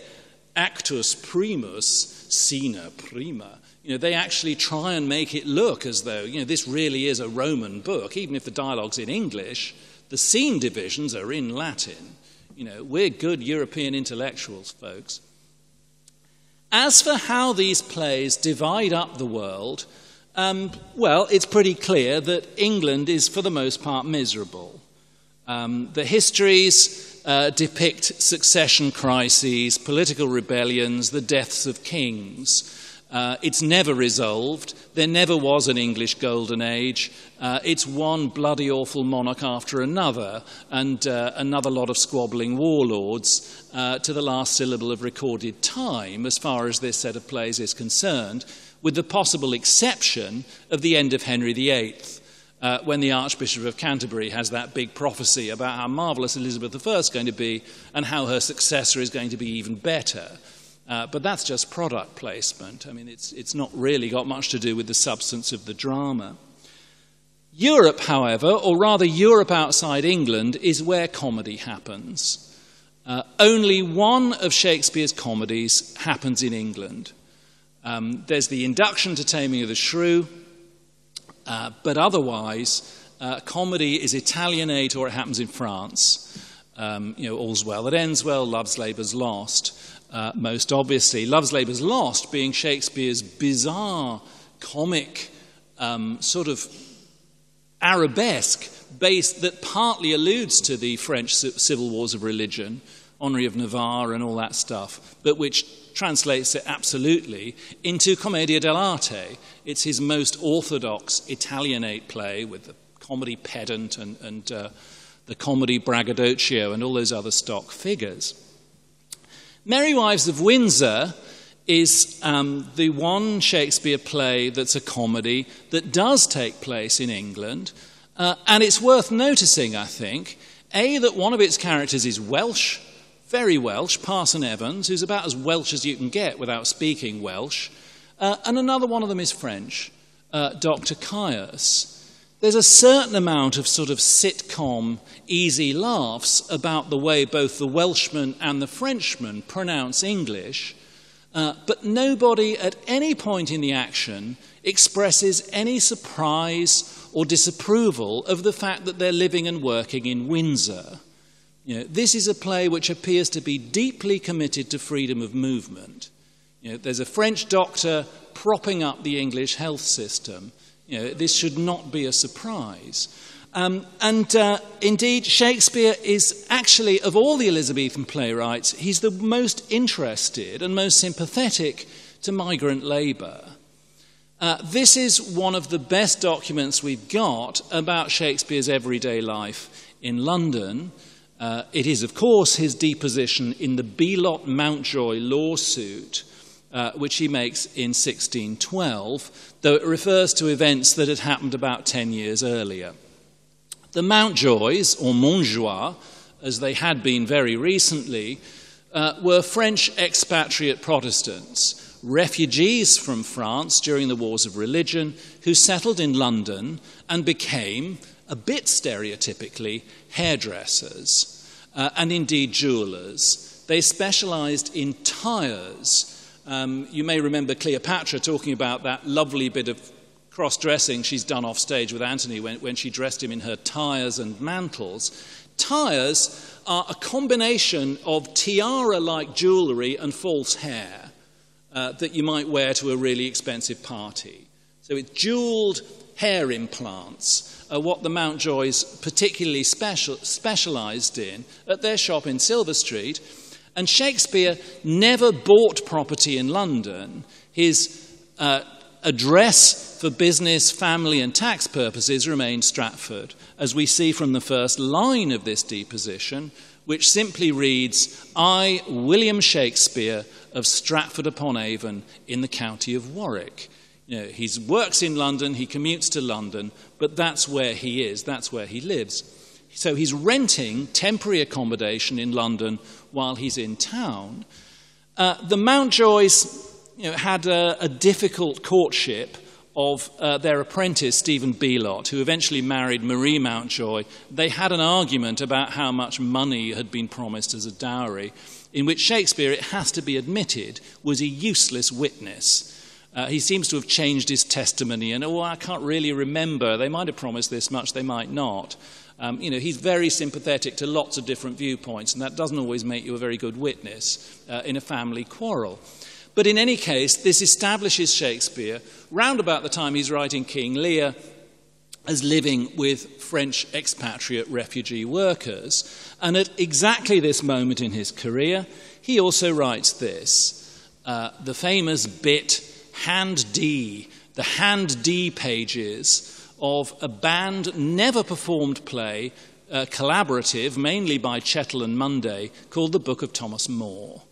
Actus Primus, Scena Prima. They actually try and make it look as though, this really is a Roman book. Even if the dialogue's in English, the scene divisions are in Latin. We're good European intellectuals, folks. As for how these plays divide up the world, well, it's pretty clear that England is, for the most part, miserable. The histories depict succession crises, political rebellions, the deaths of kings. It's never resolved. There never was an English golden age. It's one bloody awful monarch after another, and another lot of squabbling warlords to the last syllable of recorded time, as far as this set of plays is concerned, with the possible exception of the end of Henry VIII, when the Archbishop of Canterbury has that big prophecy about how marvellous Elizabeth I is going to be and how her successor is going to be even better. But that's just product placement. I mean, it's not really got much to do with the substance of the drama. Europe, however, or rather Europe outside England, is where comedy happens. Only one of Shakespeare's comedies happens in England. There's the induction to Taming of the Shrew, but otherwise, comedy is Italianate or it happens in France. All's Well That Ends Well, Love's Labour's Lost. Most obviously, Love's Labour's Lost being Shakespeare's bizarre, comic, sort of arabesque base that partly alludes to the French civil wars of religion, Henri of Navarre and all that stuff, but which translates it absolutely into Commedia dell'arte. It's his most orthodox Italianate play with the comedy pedant and the comedy braggadocio and all those other stock figures. Merry Wives of Windsor is the one Shakespeare play that's a comedy that does take place in England. And it's worth noticing, I think, that one of its characters is Welsh, very Welsh, Parson Evans, who's about as Welsh as you can get without speaking Welsh. And another one of them is French, Dr. Caius. There's a certain amount of sort of sitcom, easy laughs about the way both the Welshman and the Frenchman pronounce English, but nobody at any point in the action expresses any surprise or disapproval of the fact that they're living and working in Windsor. This is a play which appears to be deeply committed to freedom of movement. There's a French doctor propping up the English health system. This should not be a surprise. Indeed, Shakespeare is actually, of all the Elizabethan playwrights, he's the most interested and most sympathetic to migrant labour. This is one of the best documents we've got about Shakespeare's everyday life in London. It is, of course, his deposition in the Belot Mountjoy lawsuit, which he makes in 1612, though it refers to events that had happened about 10 years earlier. The Mountjoys, or Montjoie, as they had been very recently, were French expatriate Protestants, refugees from France during the Wars of Religion, who settled in London and became, a bit stereotypically, hairdressers, and indeed jewellers. They specialised in tires. You may remember Cleopatra talking about that lovely bit of cross-dressing she's done off stage with Antony when she dressed him in her tires and mantles. Tires are a combination of tiara-like jewellery and false hair that you might wear to a really expensive party. So it's jewelled hair implants are what the Mountjoys particularly specialised in at their shop in Silver Street. And Shakespeare never bought property in London. His address for business, family and tax purposes remained Stratford, as we see from the first line of this deposition, which simply reads, "I, William Shakespeare, of Stratford-upon-Avon in the county of Warwick. You know, he works in London, he commutes to London, but that's where he is, that's where he lives. So he's renting temporary accommodation in London while he's in town. The Mountjoys, you know, had a difficult courtship of their apprentice, Stephen Belot, who eventually married Marie Mountjoy. They had an argument about how much money had been promised as a dowry, in which Shakespeare, it has to be admitted, was a useless witness. He seems to have changed his testimony, and, I can't really remember. They might have promised this much, they might not. You know, he's very sympathetic to lots of different viewpoints, and that doesn't always make you a very good witness in a family quarrel. But in any case, this establishes Shakespeare, round about the time he's writing King Lear, as living with French expatriate refugee workers. And at exactly this moment in his career, he also writes this, the famous bit Hand D, the Hand D pages of a band never performed play, collaborative, mainly by Chettle and Munday, called The Book of Thomas More.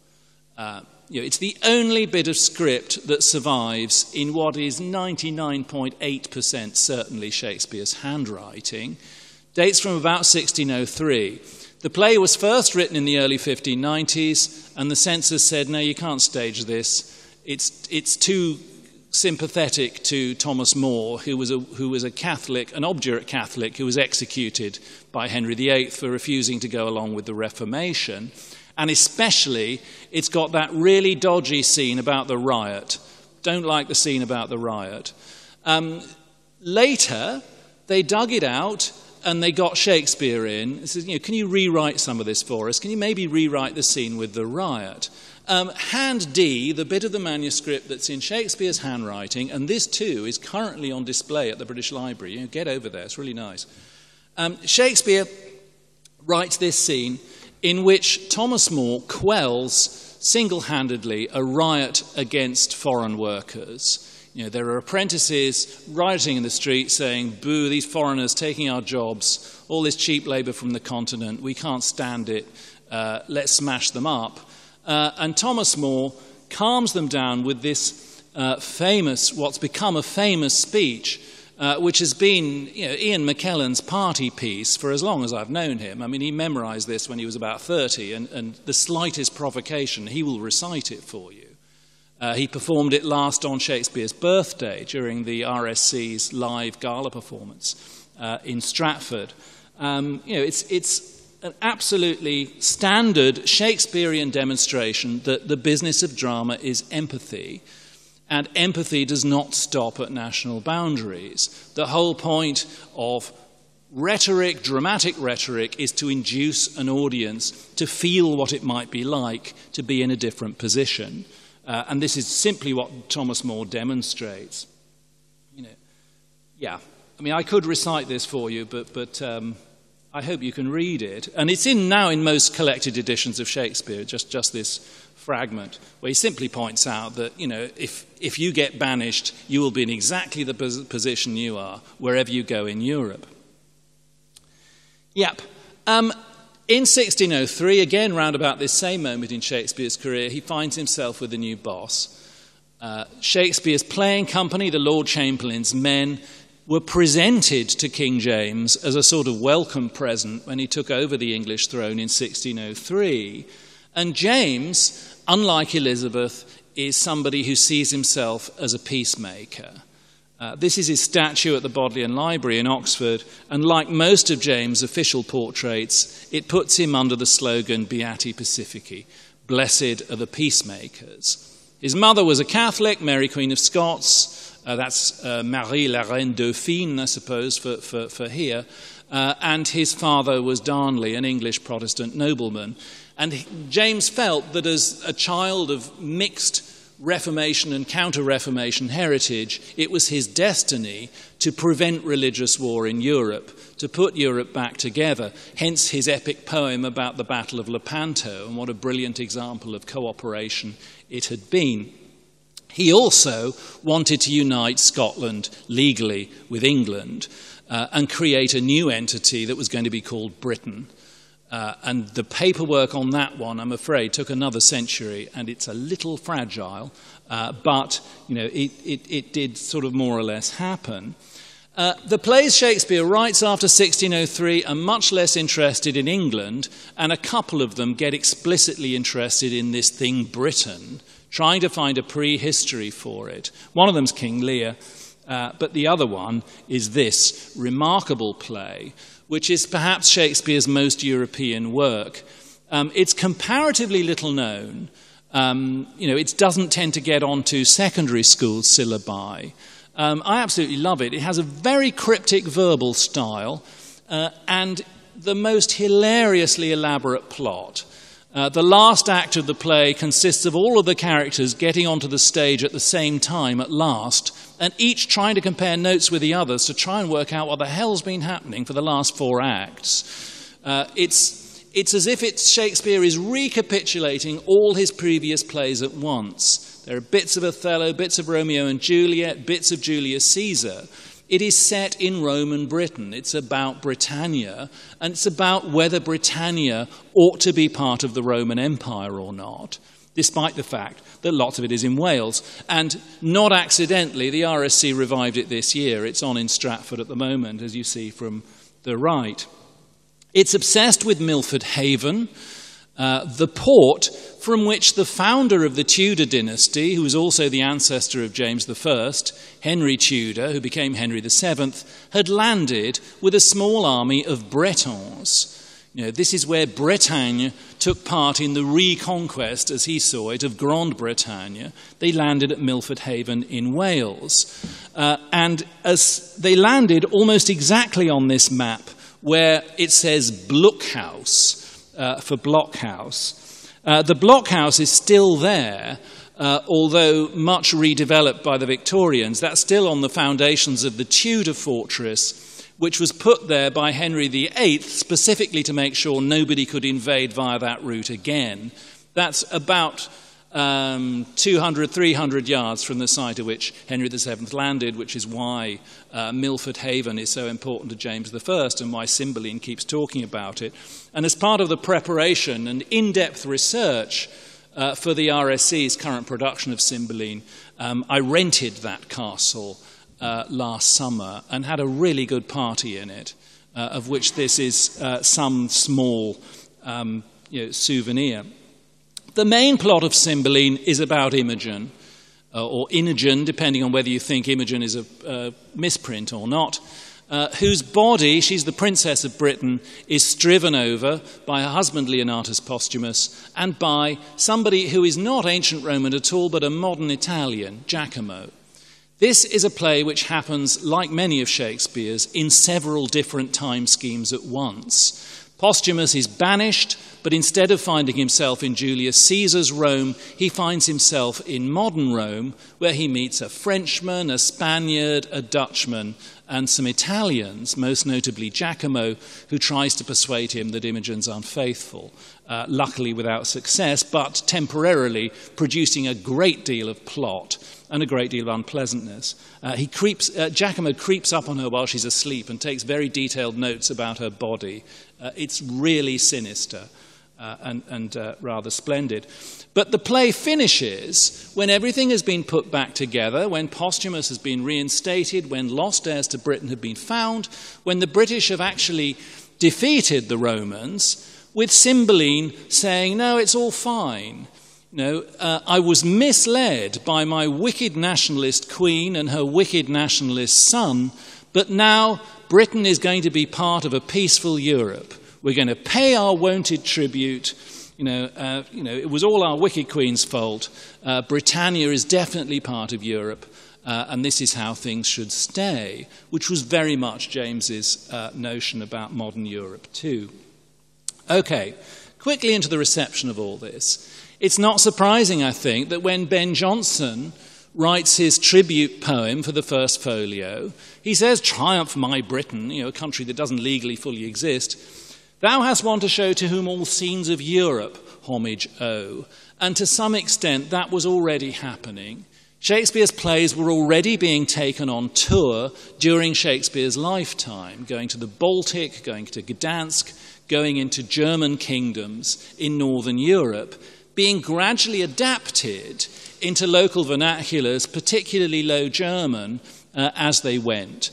You know, it's the only bit of script that survives in what is 99.8% certainly Shakespeare's handwriting. Dates from about 1603. The play was first written in the early 1590s, and the censors said, no, you can't stage this. It's too sympathetic to Thomas More, who was a Catholic, an obdurate Catholic, who was executed by Henry VIII for refusing to go along with the Reformation. And especially, it's got that really dodgy scene about the riot. Don't like the scene about the riot. Later, they dug it out and they got Shakespeare in. They said, you know, can you rewrite some of this for us? Can you maybe rewrite the scene with the riot? Hand D, the bit of the manuscript that's in Shakespeare's handwriting, and this too is currently on display at the British Library. You know, get over there, it's really nice. Shakespeare writes this scene in which Thomas More quells single-handedly a riot against foreign workers. You know, there are apprentices rioting in the street saying, boo, these foreigners taking our jobs, all this cheap labour from the continent, we can't stand it, let's smash them up. And Thomas More calms them down with this famous, what's become a famous speech, which has been, you know, Ian McKellen's party piece for as long as I've known him. I mean, he memorised this when he was about 30, and the slightest provocation, he will recite it for you. He performed it last on Shakespeare's birthday during the RSC's live gala performance in Stratford. You know, it's an absolutely standard Shakespearean demonstration that the business of drama is empathy. And empathy does not stop at national boundaries. The whole point of rhetoric, dramatic rhetoric, is to induce an audience to feel what it might be like to be in a different position. And this is simply what Thomas More demonstrates. You know, yeah, I mean, I could recite this for you, but I hope you can read it. And it's now in most collected editions of Shakespeare, just this fragment, where he simply points out that, you know, if you get banished, you will be in exactly the position you are wherever you go in Europe. Yep. In 1603, again round about this same moment in Shakespeare's career, he finds himself with a new boss. Shakespeare's playing company, the Lord Chamberlain's men, were presented to King James as a sort of welcome present when he took over the English throne in 1603. And James, unlike Elizabeth, is somebody who sees himself as a peacemaker. This is his statue at the Bodleian Library in Oxford, and like most of James' official portraits, it puts him under the slogan Beati Pacifici, blessed are the peacemakers. His mother was a Catholic, Mary Queen of Scots. That's Marie la Reine Dauphine, I suppose, for here. And his father was Darnley, an English Protestant nobleman. And James felt that as a child of mixed Reformation and counter-Reformation heritage, it was his destiny to prevent religious war in Europe, to put Europe back together, hence his epic poem about the Battle of Lepanto, and what a brilliant example of cooperation it had been. He also wanted to unite Scotland legally with England and create a new entity that was going to be called Britain. And the paperwork on that one, I'm afraid, took another century, and it's a little fragile, but it did sort of more or less happen. The plays Shakespeare writes after 1603 are much less interested in England, and a couple of them get explicitly interested in this thing Britain, trying to find a prehistory for it. One of them's King Lear, but the other one is this remarkable play, which is perhaps Shakespeare's most European work. It's comparatively little known. It doesn't tend to get onto secondary school syllabi. I absolutely love it. It has a very cryptic verbal style and the most hilariously elaborate plot. The last act of the play consists of all of the characters getting onto the stage at the same time at last, and each trying to compare notes with the others to try and work out what the hell's been happening for the last 4 acts. It's as if Shakespeare is recapitulating all his previous plays at once. There are bits of Othello, bits of Romeo and Juliet, bits of Julius Caesar. It is set in Roman Britain. It's about Britannia, and it's about whether Britannia ought to be part of the Roman Empire or not, despite the fact that lots of it is in Wales. And not accidentally, the RSC revived it this year. It's on in Stratford at the moment, as you see from the right. It's obsessed with Milford Haven, the port from which the founder of the Tudor dynasty, who was also the ancestor of James I, Henry Tudor, who became Henry VII, had landed with a small army of Bretons. This is where Bretagne took part in the reconquest, as he saw it, of Grande Bretagne. They landed at Milford Haven in Wales. And as they landed almost exactly on this map, where it says Blockhouse for blockhouse. The blockhouse is still there, although much redeveloped by the Victorians. That's still on the foundations of the Tudor fortress, which was put there by Henry VIII specifically to make sure nobody could invade via that route again. That's about 200, 300 yards from the site at which Henry VII landed, which is why Milford Haven is so important to James I and why Cymbeline keeps talking about it. And as part of the preparation and in-depth research for the RSC's current production of Cymbeline, I rented that castle last summer and had a really good party in it, of which this is some small souvenir. The main plot of Cymbeline is about Imogen, or Inogen, depending on whether you think Imogen is a misprint or not, whose body, she's the Princess of Britain, is striven over by her husband Leonatus Posthumus and by somebody who is not ancient Roman at all, but a modern Italian, Giacomo. This is a play which happens, like many of Shakespeare's, in several different time schemes at once. Posthumus is banished, but instead of finding himself in Julius Caesar's Rome, he finds himself in modern Rome, where he meets a Frenchman, a Spaniard, a Dutchman, and some Italians, most notably Giacomo, who tries to persuade him that Imogen's unfaithful, luckily without success, but temporarily producing a great deal of plot and a great deal of unpleasantness. Giacomo creeps up on her while she's asleep and takes very detailed notes about her body. It's really sinister and rather splendid. But the play finishes when everything has been put back together, when Posthumus has been reinstated, when lost heirs to Britain have been found, when the British have actually defeated the Romans, with Cymbeline saying, no, it's all fine. I was misled by my wicked nationalist queen and her wicked nationalist son, but now Britain is going to be part of a peaceful Europe. We're going to pay our wonted tribute. It was all our wicked queen's fault. Britannia is definitely part of Europe, and this is how things should stay, which was very much James's notion about modern Europe too. Okay, quickly into the reception of all this. It's not surprising, I think, that when Ben Jonson writes his tribute poem for the first folio, he says, "Triumph, my Britain," a country that doesn't legally fully exist, "thou hast one to show to whom all scenes of Europe homage owe." And to some extent, that was already happening. Shakespeare's plays were already being taken on tour during Shakespeare's lifetime, going to the Baltic, going to Gdansk, going into German kingdoms in Northern Europe, being gradually adapted into local vernaculars, particularly Low German, as they went.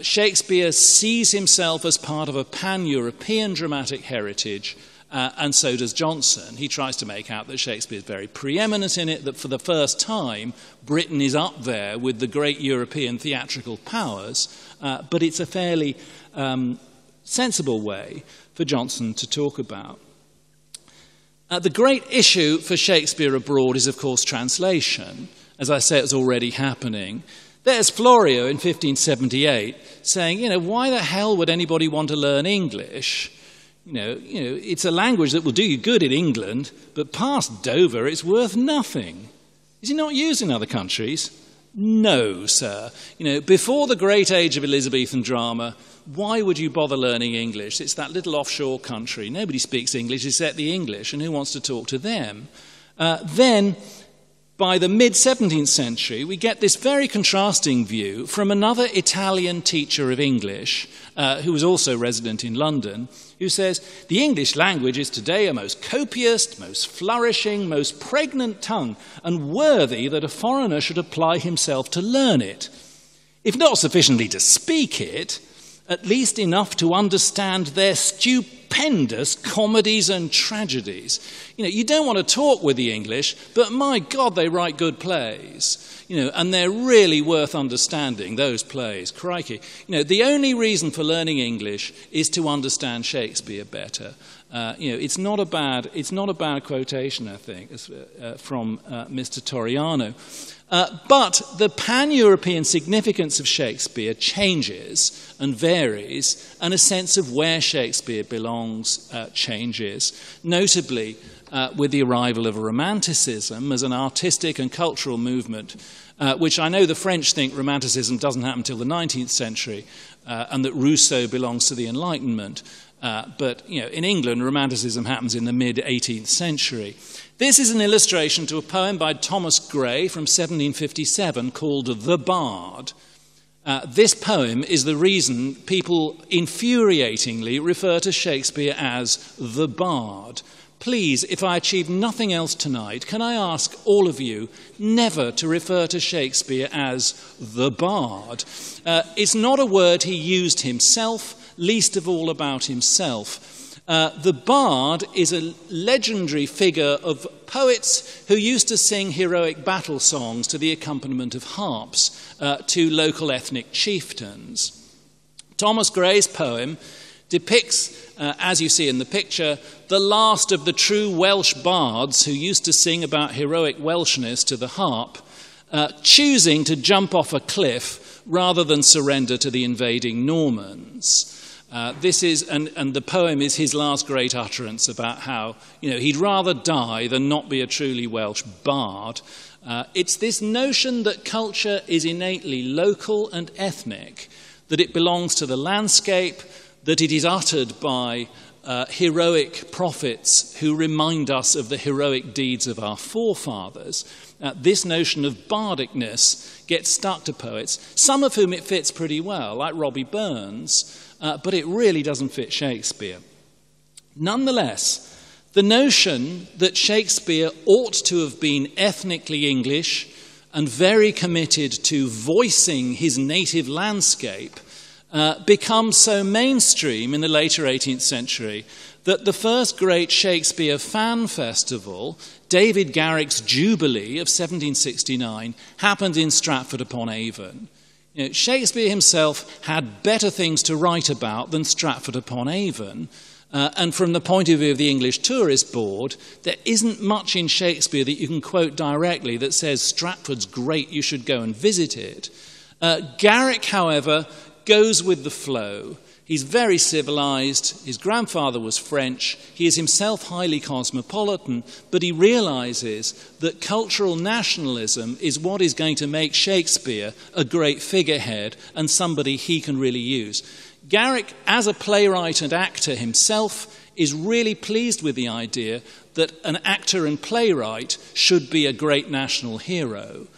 Shakespeare sees himself as part of a pan-European dramatic heritage, and so does Johnson. He tries to make out that Shakespeare is very preeminent in it, that for the first time Britain is up there with the great European theatrical powers, but it's a fairly sensible way for Johnson to talk about. The great issue for Shakespeare abroad is, of course, translation. As I say, it's already happening. There's Florio in 1578 saying, why the hell would anybody want to learn English? It's a language that will do you good in England, but past Dover, it's worth nothing. Is it not used in other countries? No, sir. Before the great age of Elizabethan drama, why would you bother learning English? It's that little offshore country. Nobody speaks English except the English, and who wants to talk to them? Then, by the mid-17th century, we get this very contrasting view from another Italian teacher of English, who was also resident in London, who says, the English language is today a most copious, most flourishing, most pregnant tongue, and worthy that a foreigner should apply himself to learn it. If not sufficiently to speak it, at least enough to understand their stupendous comedies and tragedies. You don't want to talk with the English, but my God, they write good plays. And they're really worth understanding, those plays. Crikey. The only reason for learning English is to understand Shakespeare better. It's not a bad quotation, I think, from Mr. Torriano. But the pan-European significance of Shakespeare changes and varies, and a sense of where Shakespeare belongs changes, notably with the arrival of Romanticism as an artistic and cultural movement, which I know the French think Romanticism doesn't happen until the 19th century, and that Rousseau belongs to the Enlightenment. But in England, Romanticism happens in the mid-18th century. This is an illustration to a poem by Thomas Gray from 1757 called The Bard. This poem is the reason people infuriatingly refer to Shakespeare as the Bard. Please, if I achieve nothing else tonight, can I ask all of you never to refer to Shakespeare as the Bard? It's not a word he used himself, least of all about himself. The Bard is a legendary figure of poets who used to sing heroic battle songs to the accompaniment of harps to local ethnic chieftains. Thomas Gray's poem depicts, as you see in the picture, the last of the true Welsh bards who used to sing about heroic Welshness to the harp, choosing to jump off a cliff rather than surrender to the invading Normans. This is, and the poem is his last great utterance about how, he'd rather die than not be a truly Welsh bard. It's this notion that culture is innately local and ethnic, that it belongs to the landscape, that it is uttered by heroic prophets who remind us of the heroic deeds of our forefathers. This notion of bardicness gets stuck to poets, some of whom it fits pretty well, like Robbie Burns, but it really doesn't fit Shakespeare. Nonetheless, the notion that Shakespeare ought to have been ethnically English and very committed to voicing his native landscape becomes so mainstream in the later 18th century that the first great Shakespeare fan festival, David Garrick's Jubilee of 1769, happened in Stratford-upon-Avon. Shakespeare himself had better things to write about than Stratford-upon-Avon, and from the point of view of the English Tourist Board, there isn't much in Shakespeare that you can quote directly that says Stratford's great, you should go and visit it. Garrick, however, goes with the flow. He's very civilized, his grandfather was French, he is himself highly cosmopolitan, but he realizes that cultural nationalism is what is going to make Shakespeare a great figurehead and somebody he can really use. Garrick, as a playwright and actor himself, is really pleased with the idea that an actor and playwright should be a great national hero.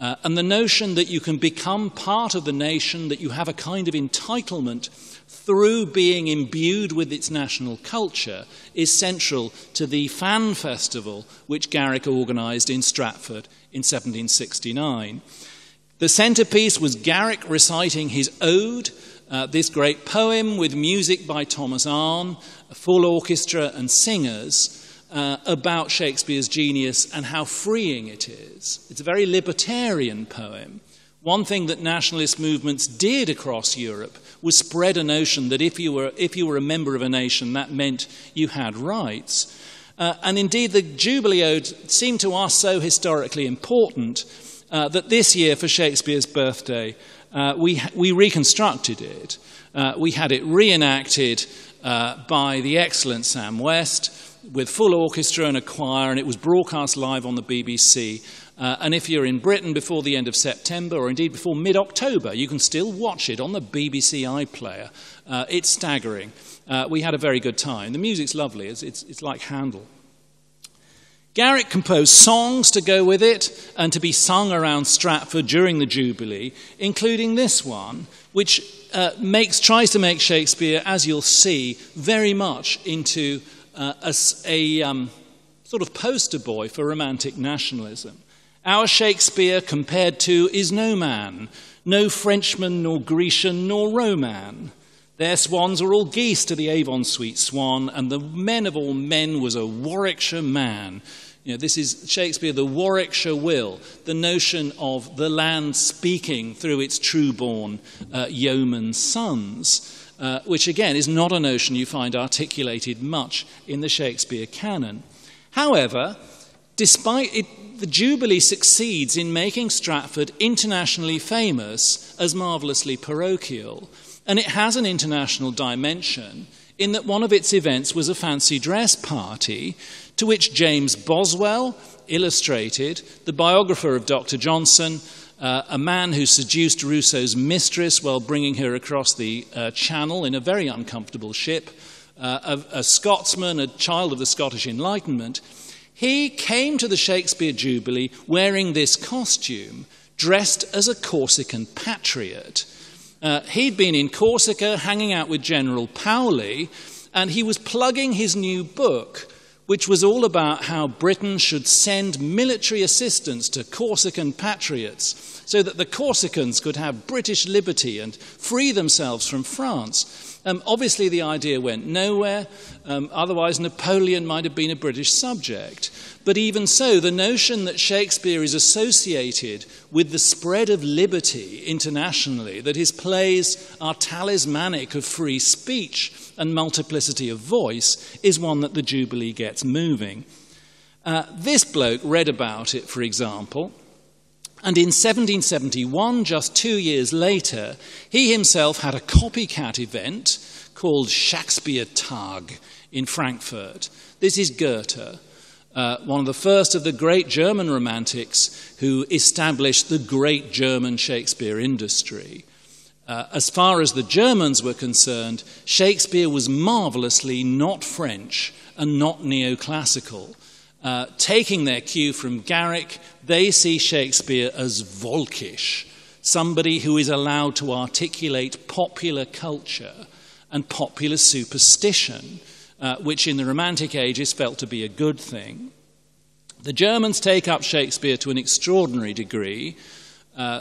And the notion that you can become part of the nation, that you have a kind of entitlement through being imbued with its national culture, is central to the fan festival which Garrick organised in Stratford in 1769. The centrepiece was Garrick reciting his ode, this great poem with music by Thomas Arne, a full orchestra and singers, about Shakespeare's genius and how freeing it is. It's a very libertarian poem. One thing that nationalist movements did across Europe was spread a notion that if you were a member of a nation, that meant you had rights. And indeed, the Jubilee Ode seemed to us so historically important that this year, for Shakespeare's birthday, we reconstructed it. We had it reenacted by the excellent Sam West with full orchestra and a choir, and it was broadcast live on the BBC. And if you're in Britain before the end of September, or indeed before mid-October, you can still watch it on the BBC iPlayer. It's staggering. We had a very good time. The music's lovely. It's like Handel. Garrick composed songs to go with it and to be sung around Stratford during the Jubilee, including this one, which tries to make Shakespeare, as you'll see, very much into a sort of poster boy for romantic nationalism. Our Shakespeare compared to is no man, no Frenchman, nor Grecian, nor Roman. Their swans are all geese to the Avon sweet swan, and the men of all men was a Warwickshire man. This is Shakespeare, the Warwickshire will, the notion of the land speaking through its true-born yeoman sons, which again is not a notion you find articulated much in the Shakespeare canon. However, despite it, the Jubilee succeeds in making Stratford internationally famous as marvellously parochial, and it has an international dimension in that one of its events was a fancy dress party to which James Boswell illustrated, the biographer of Dr. Johnson, a man who seduced Rousseau's mistress while bringing her across the Channel in a very uncomfortable ship, a Scotsman, a child of the Scottish Enlightenment. He came to the Shakespeare Jubilee wearing this costume, dressed as a Corsican patriot. He'd been in Corsica hanging out with General Paoli, and he was plugging his new book, which was all about how Britain should send military assistance to Corsican patriots so that the Corsicans could have British liberty and free themselves from France. Obviously, the idea went nowhere. Otherwise, Napoleon might have been a British subject. But even so, the notion that Shakespeare is associated with the spread of liberty internationally, that his plays are talismanic of free speech and multiplicity of voice, is one that the Jubilee gets moving. This bloke read about it, for example, and in 1771, just 2 years later, he himself had a copycat event called Shakespeare Tag in Frankfurt. This is Goethe, one of the first of the great German romantics who established the great German Shakespeare industry. As far as the Germans were concerned, Shakespeare was marvellously not French and not neoclassical. Taking their cue from Garrick, they see Shakespeare as Volkisch, somebody who is allowed to articulate popular culture and popular superstition, which in the Romantic age is felt to be a good thing. The Germans take up Shakespeare to an extraordinary degree.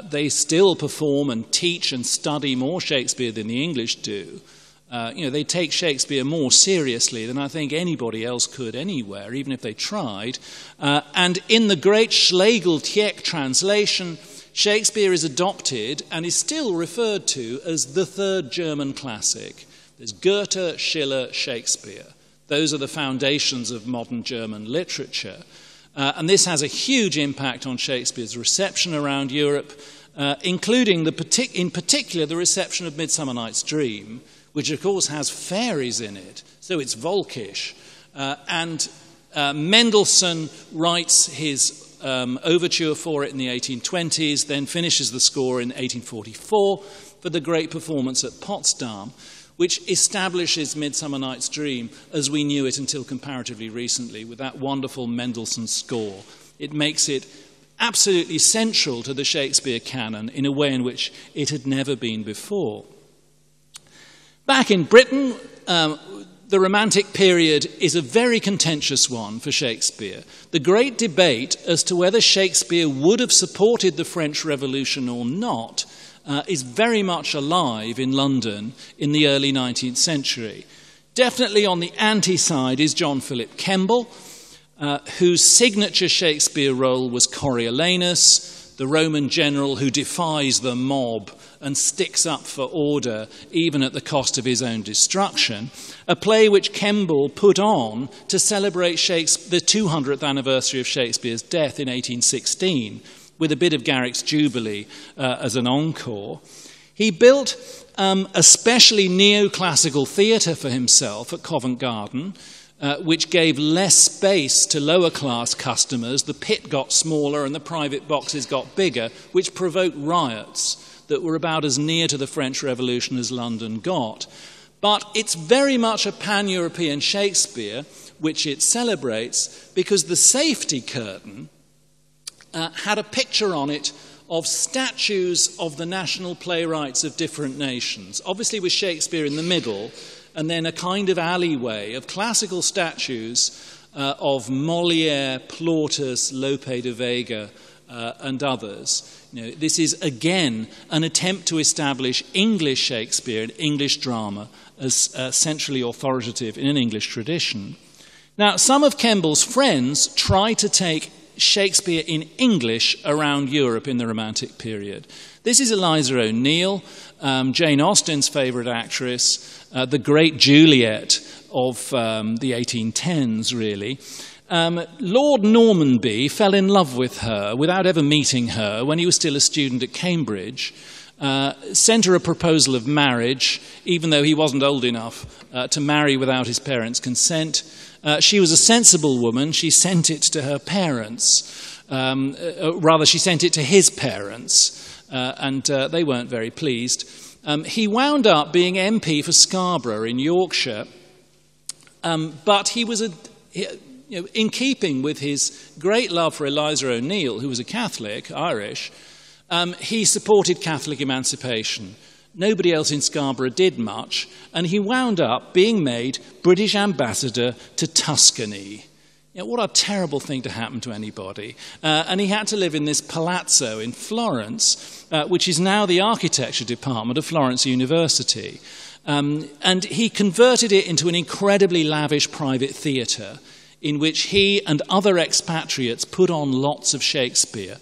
They still perform and teach and study more Shakespeare than the English do. They take Shakespeare more seriously than I think anybody else could anywhere, even if they tried. And in the great Schlegel-Tieck translation, Shakespeare is adopted and is still referred to as the third German classic. There's Goethe, Schiller, Shakespeare. Those are the foundations of modern German literature. And this has a huge impact on Shakespeare's reception around Europe, including in particular the reception of Midsummer Night's Dream, which of course has fairies in it, so it's Volkisch. And Mendelssohn writes his overture for it in the 1820s, then finishes the score in 1844 for the great performance at Potsdam, which establishes Midsummer Night's Dream as we knew it until comparatively recently with that wonderful Mendelssohn score. It makes it absolutely central to the Shakespeare canon in a way in which it had never been before. Back in Britain, the Romantic period is a very contentious one for Shakespeare. The great debate as to whether Shakespeare would have supported the French Revolution or not is very much alive in London in the early 19th century. Definitely on the anti-side is John Philip Kemble, whose signature Shakespeare role was Coriolanus, the Roman general who defies the mob and sticks up for order even at the cost of his own destruction, a play which Kemble put on to celebrate the 200th anniversary of Shakespeare's death in 1816, with a bit of Garrick's Jubilee as an encore. He built a specially neoclassical theatre for himself at Covent Garden, which gave less space to lower-class customers. The pit got smaller and the private boxes got bigger, which provoked riots that were about as near to the French Revolution as London got. But it's very much a pan-European Shakespeare, which it celebrates, because the safety curtain had a picture on it of statues of the national playwrights of different nations, obviously with Shakespeare in the middle, and then a kind of alleyway of classical statues of Molière, Plautus, Lope de Vega, and others. This is, again, an attempt to establish English Shakespeare and English drama as centrally authoritative in an English tradition. Now, some of Kemble's friends try to take Shakespeare in English around Europe in the Romantic period. This is Eliza O'Neill, Jane Austen's favourite actress, the great Juliet of the 1810s, really. Lord Normanby fell in love with her without ever meeting her when he was still a student at Cambridge, sent her a proposal of marriage, even though he wasn't old enough to marry without his parents' consent. She was a sensible woman. She sent it to her parents. Rather, she sent it to his parents, and they weren't very pleased. He wound up being MP for Scarborough in Yorkshire, but he was in keeping with his great love for Eliza O'Neill, who was a Catholic, Irish, he supported Catholic emancipation. Nobody else in Scarborough did much, and he wound up being made British ambassador to Tuscany. What a terrible thing to happen to anybody. And he had to live in this palazzo in Florence, which is now the architecture department of Florence University. And he converted it into an incredibly lavish private theatre in which he and other expatriates put on lots of Shakespeare.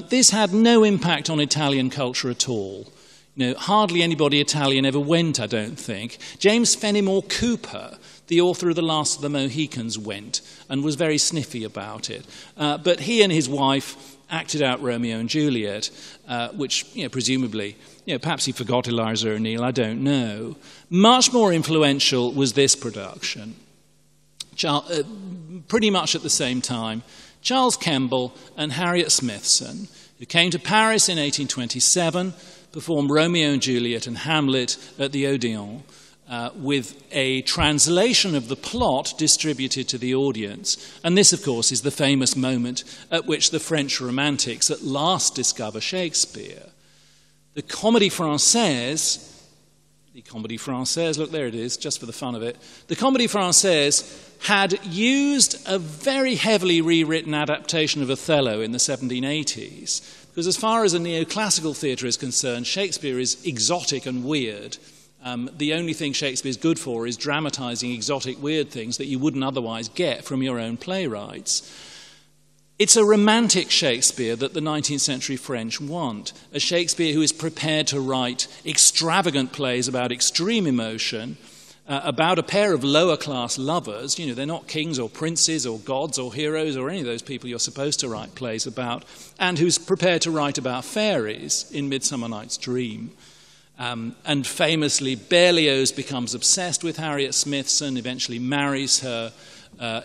This had no impact on Italian culture at all. Hardly anybody Italian ever went, I don't think. James Fenimore Cooper, the author of The Last of the Mohicans, went and was very sniffy about it. But he and his wife acted out Romeo and Juliet, which, presumably, perhaps he forgot Eliza O'Neill, I don't know. Much more influential was this production. Pretty much at the same time, Charles Kemble and Harriet Smithson, who came to Paris in 1827, performed Romeo and Juliet and Hamlet at the Odeon, with a translation of the plot distributed to the audience. And this, of course, is the famous moment at which the French Romantics at last discover Shakespeare. The Comédie Française, look, there it is, just for the fun of it. The Comédie Française had used a very heavily rewritten adaptation of Othello in the 1780s, because as far as a neoclassical theatre is concerned, Shakespeare is exotic and weird. The only thing Shakespeare's good for is dramatising exotic, weird things that you wouldn't otherwise get from your own playwrights. It's a romantic Shakespeare that the 19th century French want, a Shakespeare who is prepared to write extravagant plays about extreme emotion, about a pair of lower-class lovers. They're not kings or princes or gods or heroes or any of those people you're supposed to write plays about, and who's prepared to write about fairies in Midsummer Night's Dream. And famously, Berlioz becomes obsessed with Harriet Smithson, eventually marries her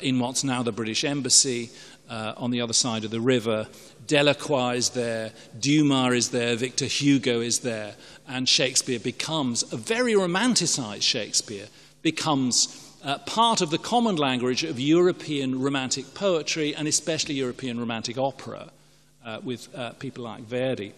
in what's now the British Embassy on the other side of the river. Delacroix is there, Dumas is there, Victor Hugo is there, and Shakespeare becomes, a very romanticized Shakespeare, becomes part of the common language of European romantic poetry and especially European romantic opera with people like Verdi.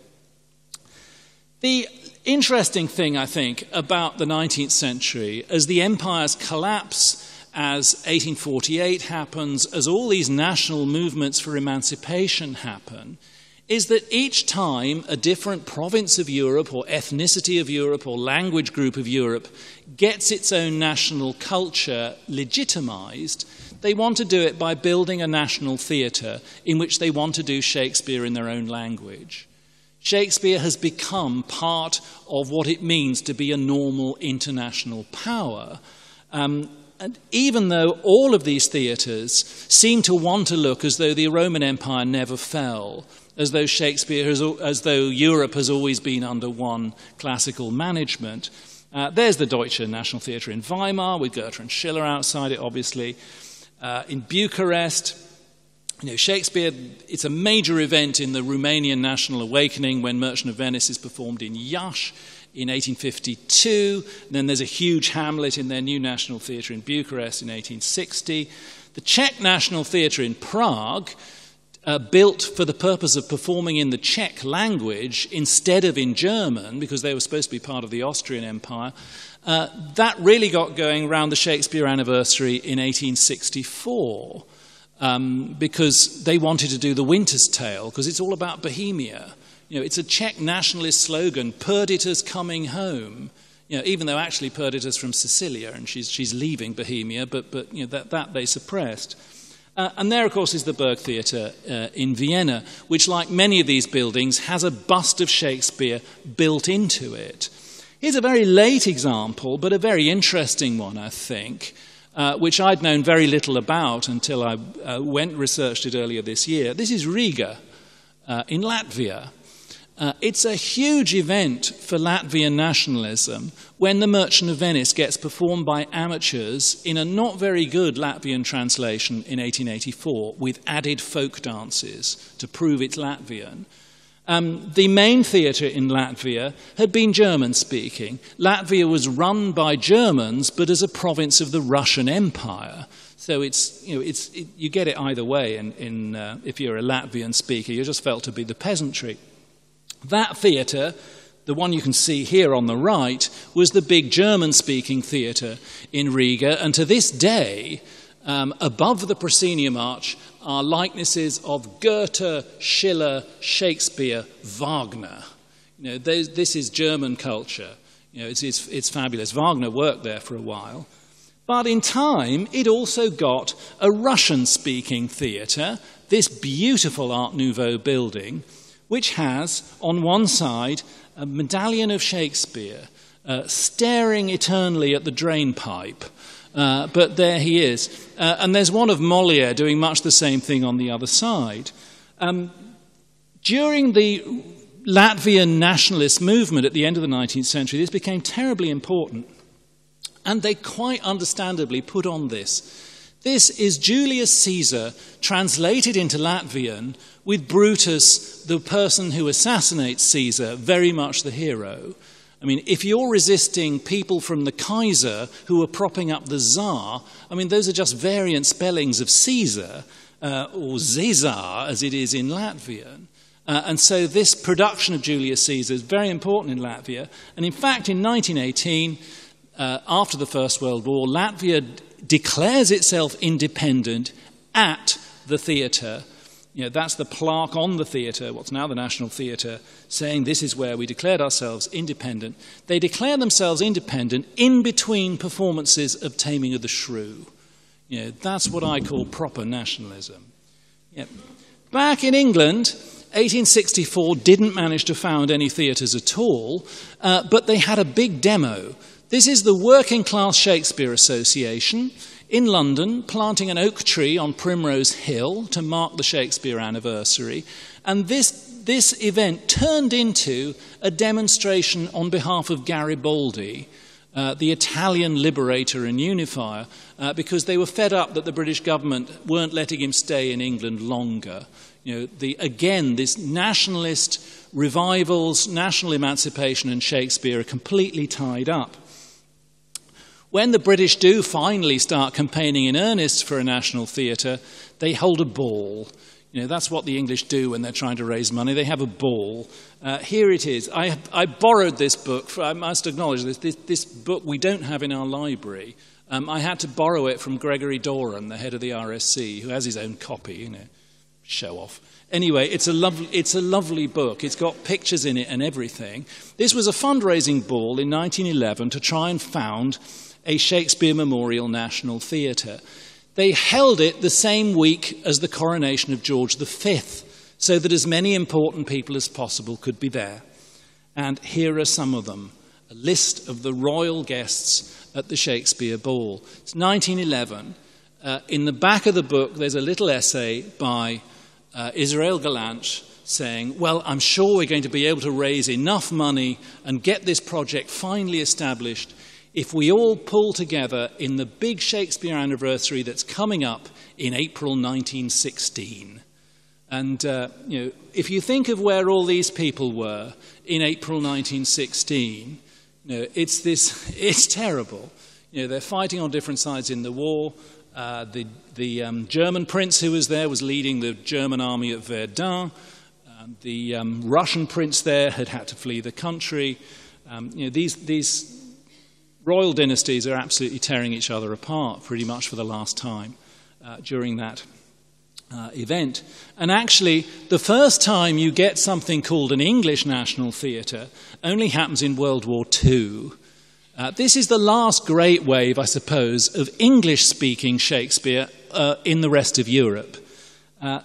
The interesting thing, I think, about the 19th century, as the empires collapse, as 1848 happens, as all these national movements for emancipation happen, is that each time a different province of Europe or ethnicity of Europe or language group of Europe gets its own national culture legitimized, they want to do it by building a national theatre in which they want to do Shakespeare in their own language. Shakespeare has become part of what it means to be a normal international power. And even though all of these theatres seem to want to look as though the Roman Empire never fell, as though as though Europe has always been under one classical management. There's the Deutsche National Theatre in Weimar, with Goethe and Schiller outside it, obviously. In Bucharest, Shakespeare, it's a major event in the Romanian national awakening when Merchant of Venice is performed in Iași in 1852. Then there's a huge Hamlet in their new National Theatre in Bucharest in 1860. The Czech National Theatre in Prague, built for the purpose of performing in the Czech language instead of in German, because they were supposed to be part of the Austrian Empire, that really got going around the Shakespeare anniversary in 1864, because they wanted to do the Winter's Tale, because it's all about Bohemia. It's a Czech nationalist slogan, Perdita's coming home. Even though actually Perdita's from Sicilia and she's leaving Bohemia, but that they suppressed. And there, of course, is the Burgtheater in Vienna, which, like many of these buildings, has a bust of Shakespeare built into it. Here's a very late example, but a very interesting one, I think, which I'd known very little about until I researched it earlier this year. This is Riga in Latvia. It's a huge event for Latvian nationalism when The Merchant of Venice gets performed by amateurs in a not very good Latvian translation in 1884 with added folk dances to prove it's Latvian. The main theatre in Latvia had been German-speaking. Latvia was run by Germans, but as a province of the Russian Empire. So you get it either way. If you're a Latvian speaker, you're just felt to be the peasantry. That theatre, the one you can see here on the right, was the big German-speaking theatre in Riga, and to this day, above the proscenium arch are likenesses of Goethe, Schiller, Shakespeare, Wagner. This is German culture. It's fabulous. Wagner worked there for a while. But in time, it also got a Russian-speaking theatre, this beautiful Art Nouveau building, which has, on one side, a medallion of Shakespeare staring eternally at the drain pipe. But there he is. And there's one of Molière doing much the same thing on the other side. During the Latvian nationalist movement at the end of the 19th century, this became terribly important. And they quite understandably put on this. This is Julius Caesar translated into Latvian with Brutus, the person who assassinates Caesar, very much the hero. I mean, if you're resisting people from the Kaiser who are propping up the Tsar, those are just variant spellings of Caesar, or Caesar, as it is in Latvian. And so this production of Julius Caesar is very important in Latvia. And in fact, in 1918, after the First World War, Latvia declares itself independent at the theatre. That's the plaque on the theatre, what's now the National Theatre, saying this is where we declared ourselves independent. They declare themselves independent in between performances of Taming of the Shrew. That's what I call proper nationalism. Back in England, 1864 didn't manage to found any theatres at all, but they had a big demo. This is the Working Class Shakespeare Association in London, planting an oak tree on Primrose Hill to mark the Shakespeare anniversary. And this event turned into a demonstration on behalf of Garibaldi, the Italian liberator and unifier, because they were fed up that the British government weren't letting him stay in England longer. This nationalist revivals, national emancipation and Shakespeare are completely tied up. When the British do finally start campaigning in earnest for a national theatre, they hold a ball. You know, that's what the English do when they're trying to raise money. They have a ball. Here it is. I borrowed this book. I must acknowledge this book we don't have in our library. I had to borrow it from Gregory Doran, the head of the RSC, who has his own copy, you know, show off. Anyway, it's a lovely book. It's got pictures in it and everything. This was a fundraising ball in 1911 to try and found a Shakespeare Memorial National Theatre. They held it the same week as the coronation of George V, so that as many important people as possible could be there. And here are some of them, a list of the royal guests at the Shakespeare Ball. It's 1911. In the back of the book, there's a little essay by Israel Galant saying, well, I'm sure we're going to be able to raise enough money and get this project finally established if we all pull together in the big Shakespeare anniversary that's coming up in April 1916. And, you know, if you think of where all these people were in April 1916, you know, it's terrible. You know, they're fighting on different sides in the war. The German prince who was there was leading the German army at Verdun. The Russian prince there had to flee the country. You know, these royal dynasties are absolutely tearing each other apart pretty much for the last time during that event. And actually, the first time you get something called an English national theatre only happens in World War II. This is the last great wave, I suppose, of English-speaking Shakespeare in the rest of Europe.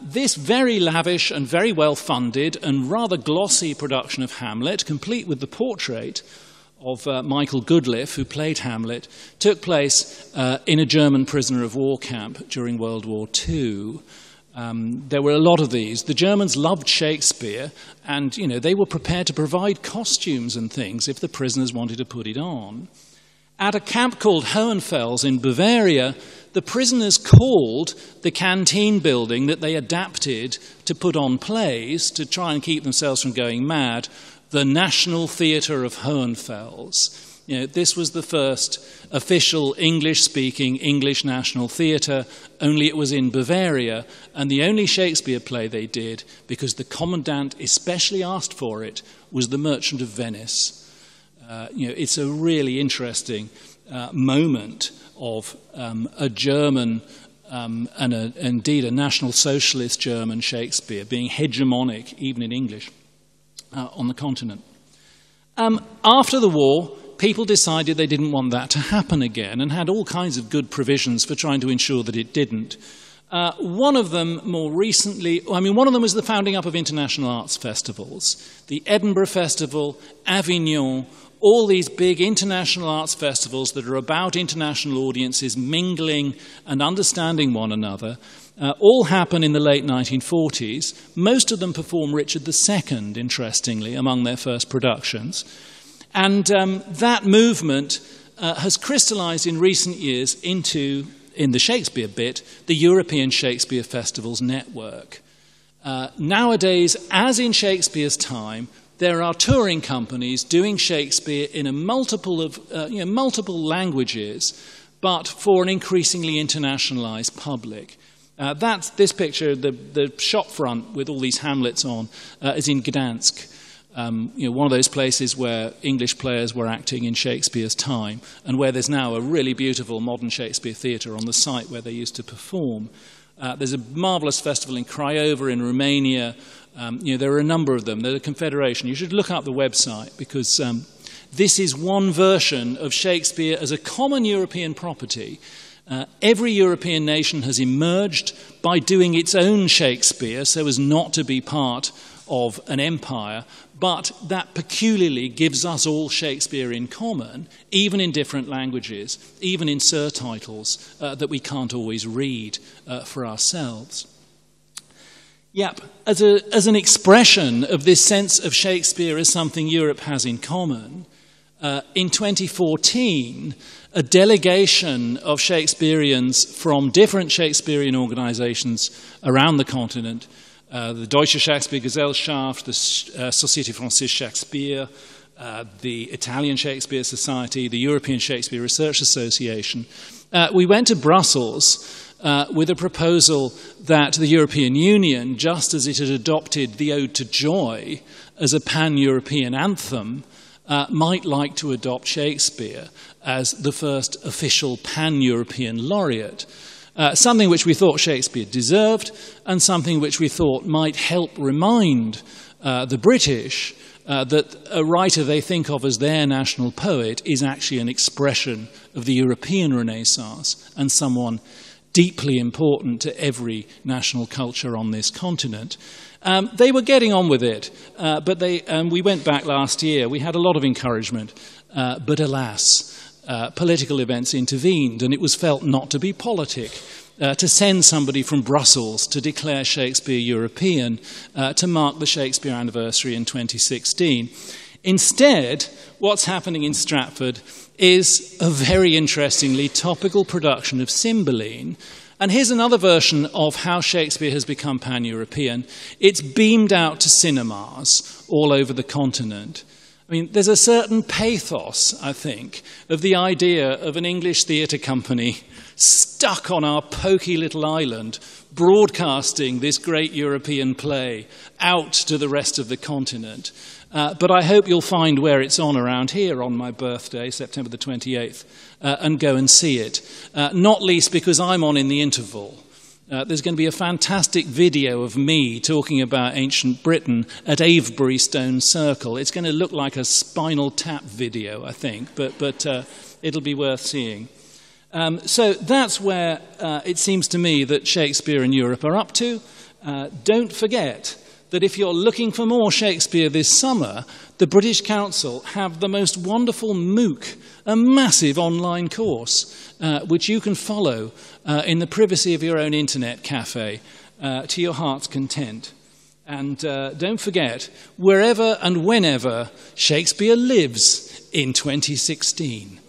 This very lavish and very well-funded and rather glossy production of Hamlet, complete with the portrait of Michael Goodliffe, who played Hamlet, took place in a German prisoner of war camp during World War II. There were a lot of these. The Germans loved Shakespeare, and you know, they were prepared to provide costumes and things if the prisoners wanted to put it on. At a camp called Hohenfels in Bavaria, the prisoners called the canteen building that they adapted to put on plays to try and keep themselves from going mad, the National Theatre of Hohenfels. You know, this was the first official English-speaking English national theatre, only it was in Bavaria, and the only Shakespeare play they did, because the commandant especially asked for it, was The Merchant of Venice. You know, it's a really interesting moment of a German and indeed a National Socialist German Shakespeare being hegemonic, even in English, on the continent. After the war, people decided they didn't want that to happen again and had all kinds of good provisions for trying to ensure that it didn't. One of them more recently, one of them was the founding up of international arts festivals. The Edinburgh Festival, Avignon, all these big international arts festivals that are about international audiences mingling and understanding one another, all happen in the late 1940s. Most of them perform Richard II, interestingly, among their first productions. And that movement has crystallized in recent years into, in the Shakespeare bit, the European Shakespeare Festivals network. Nowadays, as in Shakespeare's time, there are touring companies doing Shakespeare in a multiple languages, but for an increasingly internationalized public. That's this picture, the shop front with all these Hamlets on, is in Gdansk. One of those places where English players were acting in Shakespeare's time, and where there's now a really beautiful modern Shakespeare theatre on the site where they used to perform. There's a marvelous festival in Craiova in Romania. There are a number of them. They're a confederation. You should look up the website, because this is one version of Shakespeare as a common European property. Every European nation has emerged by doing its own Shakespeare so as not to be part of an empire, but that peculiarly gives us all Shakespeare in common, even in different languages, even in surtitles that we can't always read for ourselves. Yep, as an expression of this sense of Shakespeare as something Europe has in common, in 2014, a delegation of Shakespeareans from different Shakespearean organizations around the continent, the Deutsche Shakespeare Gesellschaft, the Société Française Shakespeare, the Italian Shakespeare Society, the European Shakespeare Research Association. We went to Brussels with a proposal that the European Union, just as it had adopted the Ode to Joy as a pan-European anthem, might like to adopt Shakespeare as the first official pan-European laureate. Something which we thought Shakespeare deserved, and something which we thought might help remind the British that a writer they think of as their national poet is actually an expression of the European Renaissance and someone deeply important to every national culture on this continent. They were getting on with it, but we went back last year. We had a lot of encouragement, but alas, political events intervened, and it was felt not to be politic to send somebody from Brussels to declare Shakespeare European to mark the Shakespeare anniversary in 2016. Instead, what's happening in Stratford is a very interestingly topical production of Cymbeline. And here's another version of how Shakespeare has become pan-European. It's beamed out to cinemas all over the continent. I mean, there's a certain pathos, I think, of the idea of an English theatre company stuck on our poky little island, broadcasting this great European play out to the rest of the continent. But I hope you'll find where it's on around here on my birthday, September the 28th, and go and see it. Not least because I'm on in the interval. There's going to be a fantastic video of me talking about ancient Britain at Avebury Stone Circle. It's going to look like a Spinal Tap video, I think, but it'll be worth seeing. So that's where it seems to me that Shakespeare and Europe are up to. Don't forget that if you're looking for more Shakespeare this summer, the British Council have the most wonderful MOOC, a massive online course, which you can follow in the privacy of your own internet cafe to your heart's content. And don't forget, wherever and whenever Shakespeare lives in 2016.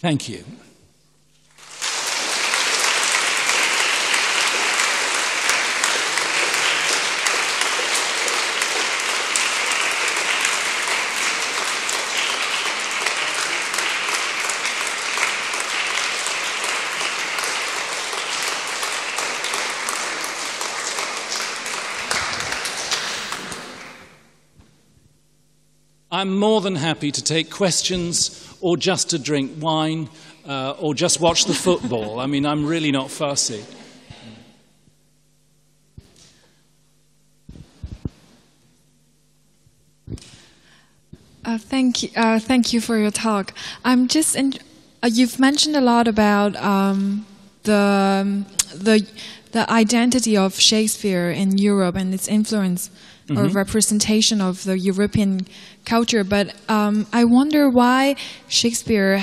Thank you. I'm more than happy to take questions or just to drink wine or just watch the football. I mean, I'm really not fussy. Thank you for your talk. I'm just you've mentioned a lot about the identity of Shakespeare in Europe and its influence or representation of the European culture, but I wonder why Shakespeare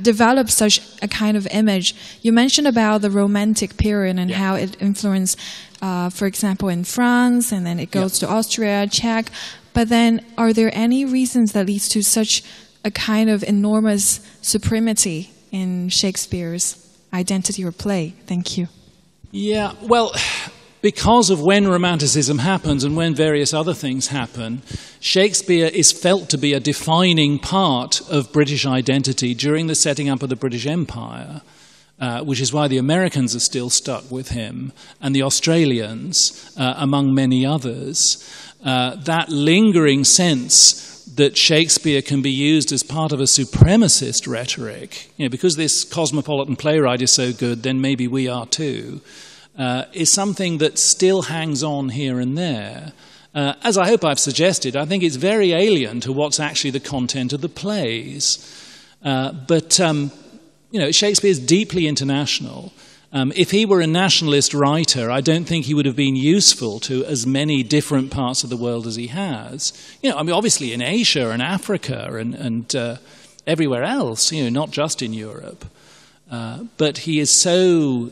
developed such a kind of image. You mentioned about the Romantic period and how it influenced, for example, in France, and then it goes to Austria, Czech. But then, are there any reasons that leads to such a kind of enormous supremacy in Shakespeare's identity or play? Thank you. Yeah, well, because of when Romanticism happens and when various other things happen, Shakespeare is felt to be a defining part of British identity during the setting up of the British Empire, which is why the Americans are still stuck with him, and the Australians, among many others. That lingering sense that Shakespeare can be used as part of a supremacist rhetoric, because this cosmopolitan playwright is so good, then maybe we are too, is something that still hangs on here and there. As I hope I've suggested, I think it's very alien to what's actually the content of the plays. But Shakespeare's deeply international. If he were a nationalist writer, I don't think he would have been useful to as many different parts of the world as he has. Obviously in Asia and Africa and everywhere else, not just in Europe. But he is so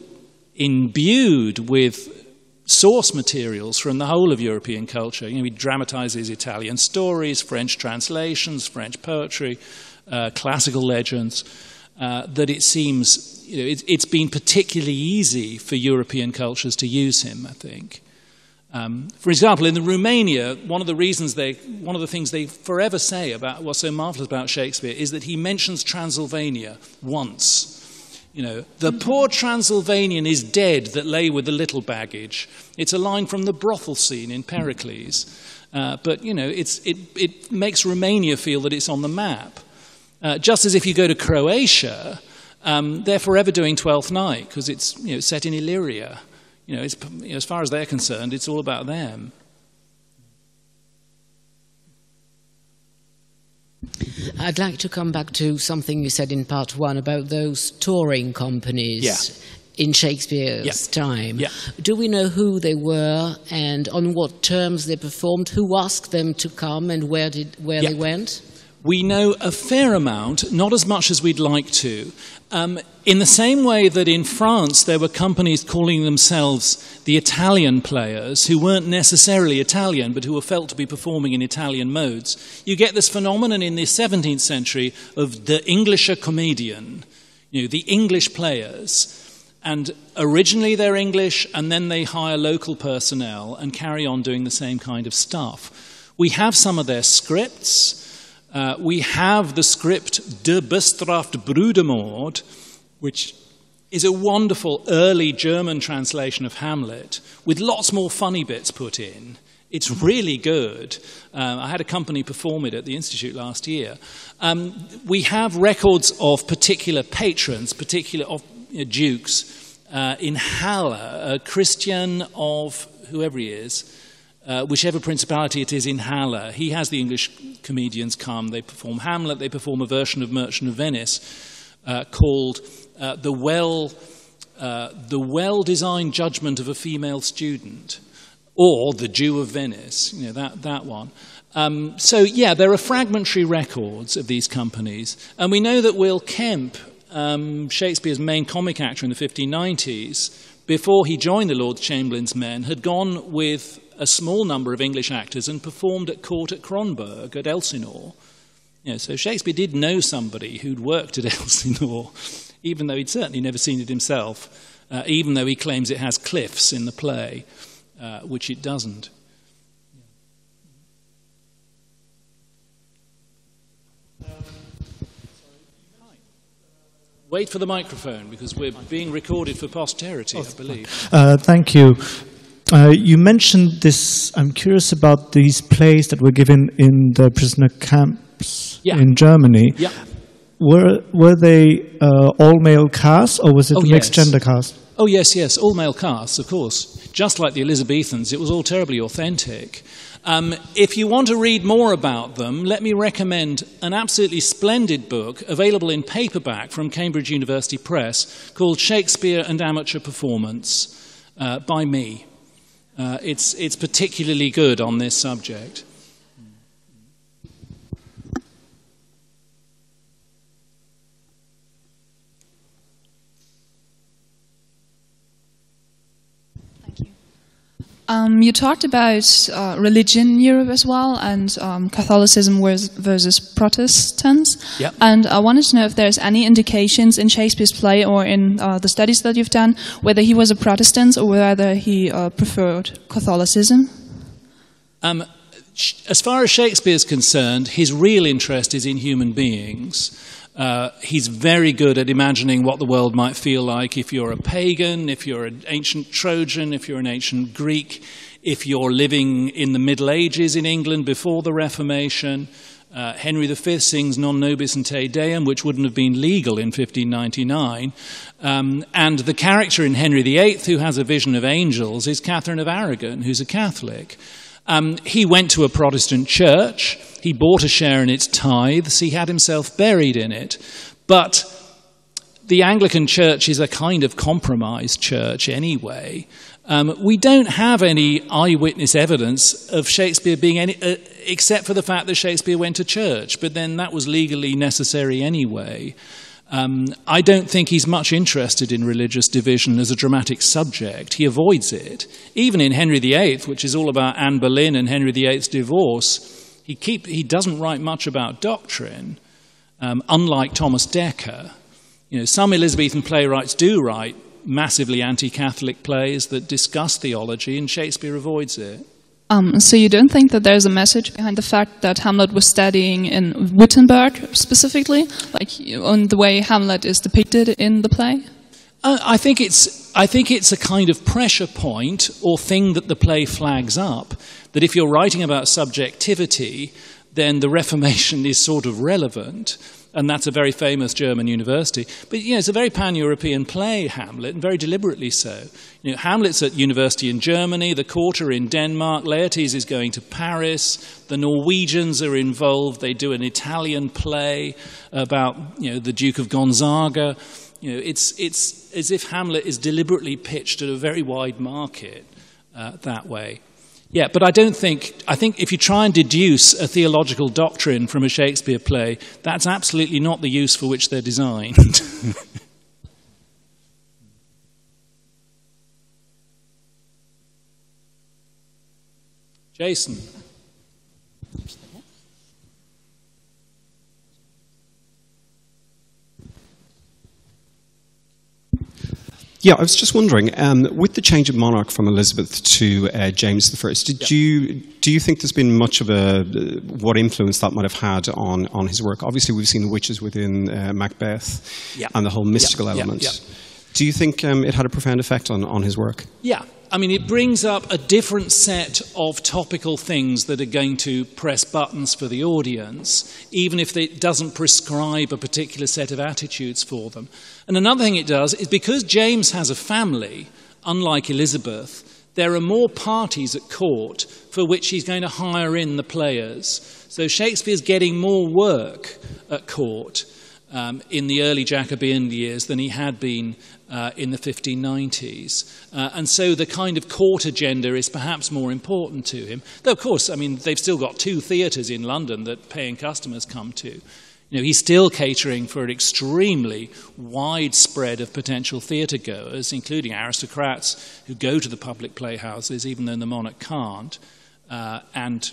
imbued with source materials from the whole of European culture. He dramatizes Italian stories, French translations, French poetry, classical legends, that it seems it's been particularly easy for European cultures to use him, I think. For example, in the Romania, one of the things they forever say about what's so marvelous about Shakespeare is that he mentions Transylvania once. You know, the poor Transylvanian is dead that lay with the little baggage. It's a line from the brothel scene in Pericles. But, you know, it makes Romania feel that it's on the map. Just as if you go to Croatia, they're forever doing Twelfth Night because it's, you know, set in Illyria. You know, as far as they're concerned, it's all about them. I'd like to come back to something you said in part one about those touring companies in Shakespeare's time. Yeah. Do we know who they were and on what terms they performed? Who asked them to come and where they went? We know a fair amount, not as much as we'd like to. In the same way that in France there were companies calling themselves the Italian players who weren't necessarily Italian but who were felt to be performing in Italian modes, you get this phenomenon in the 17th century of the Englischer Comedian, you know, the English players. And originally they're English and then they hire local personnel and carry on doing the same kind of stuff. We have some of their scripts. We have the script De Bestraft Brudermord, which is a wonderful early German translation of Hamlet, with lots more funny bits put in. It's really good. I had a company perform it at the Institute last year. We have records of particular patrons, of dukes, in Halle, a Christian of whoever he is, whichever principality it is in Halle. He has the English comedians come. They perform Hamlet. They perform a version of Merchant of Venice called the well-designed judgment of a female student, or the Jew of Venice. You know, that one. So yeah, there are fragmentary records of these companies, and we know that Will Kemp, Shakespeare's main comic actor in the 1590s, before he joined the Lord Chamberlain's Men, had gone with a small number of English actors and performed at court at Kronborg, at Elsinore. You know, so Shakespeare did know somebody who'd worked at Elsinore, even though he'd certainly never seen it himself, even though he claims it has cliffs in the play, which it doesn't. Wait for the microphone, because we're being recorded for posterity, I believe. Thank you. You mentioned this. I'm curious about these plays that were given in the prisoner camps in Germany. Yeah. Were they all male casts, or was it a mixed gender cast? Oh yes, all male casts, of course. Just like the Elizabethans, it was all terribly authentic. If you want to read more about them, let me recommend an absolutely splendid book available in paperback from Cambridge University Press called Shakespeare and Amateur Performance by me. It's particularly good on this subject. You talked about religion in Europe as well, and Catholicism versus Protestants. Yep. And I wanted to know if there's any indications in Shakespeare's play or in the studies that you've done, whether he was a Protestant or whether he preferred Catholicism. As far as Shakespeare's concerned, his real interest is in human beings. He's very good at imagining what the world might feel like if you're a pagan, if you're an ancient Trojan, if you're an ancient Greek, if you're living in the Middle Ages in England before the Reformation. Henry V sings Non nobis in te deum, which wouldn't have been legal in 1599. And the character in Henry VIII who has a vision of angels is Catherine of Aragon, who's a Catholic. He went to a Protestant church. He bought a share in its tithes. He had himself buried in it. But the Anglican Church is a kind of compromised church anyway. We don't have any eyewitness evidence of Shakespeare being any, except for the fact that Shakespeare went to church. But then that was legally necessary anyway. I don't think he's much interested in religious division as a dramatic subject. He avoids it. Even in Henry VIII, which is all about Anne Boleyn and Henry VIII's divorce, he doesn't write much about doctrine, unlike Thomas Dekker. You know, some Elizabethan playwrights do write massively anti-Catholic plays that discuss theology, and Shakespeare avoids it. So you don't think that there's a message behind the fact that Hamlet was studying in Wittenberg specifically, like on the way Hamlet is depicted in the play? I think it's a kind of pressure point or thing that the play flags up, that if you're writing about subjectivity, then the Reformation is sort of relevant, and that's a very famous German university. But, it's a very pan-European play, Hamlet, and very deliberately so. Hamlet's at university in Germany, the court are in Denmark, Laertes is going to Paris, the Norwegians are involved, they do an Italian play about, the Duke of Gonzaga. It's as if Hamlet is deliberately pitched at a very wide market that way. Yeah, but I think if you try and deduce a theological doctrine from a Shakespeare play, that's absolutely not the use for which they're designed. Jason. Yeah, I was just wondering, with the change of monarch from Elizabeth to James I, do you think there's been much of what influence that might have had on his work? Obviously, we've seen the witches within Macbeth and the whole mystical element. Do you think it had a profound effect on his work? Yeah. I mean, it brings up a different set of topical things that are going to press buttons for the audience, even if it doesn't prescribe a particular set of attitudes for them. And another thing it does is because James has a family, unlike Elizabeth, there are more parties at court for which he's going to hire in the players. So Shakespeare's getting more work at court in the early Jacobean years than he had been in the 1590s. And so the kind of court agenda is perhaps more important to him. Though, of course, I mean, they've still got 2 theatres in London that paying customers come to. He's still catering for an extremely wide spread of potential theatre goers, including aristocrats who go to the public playhouses, even though the monarch can't, and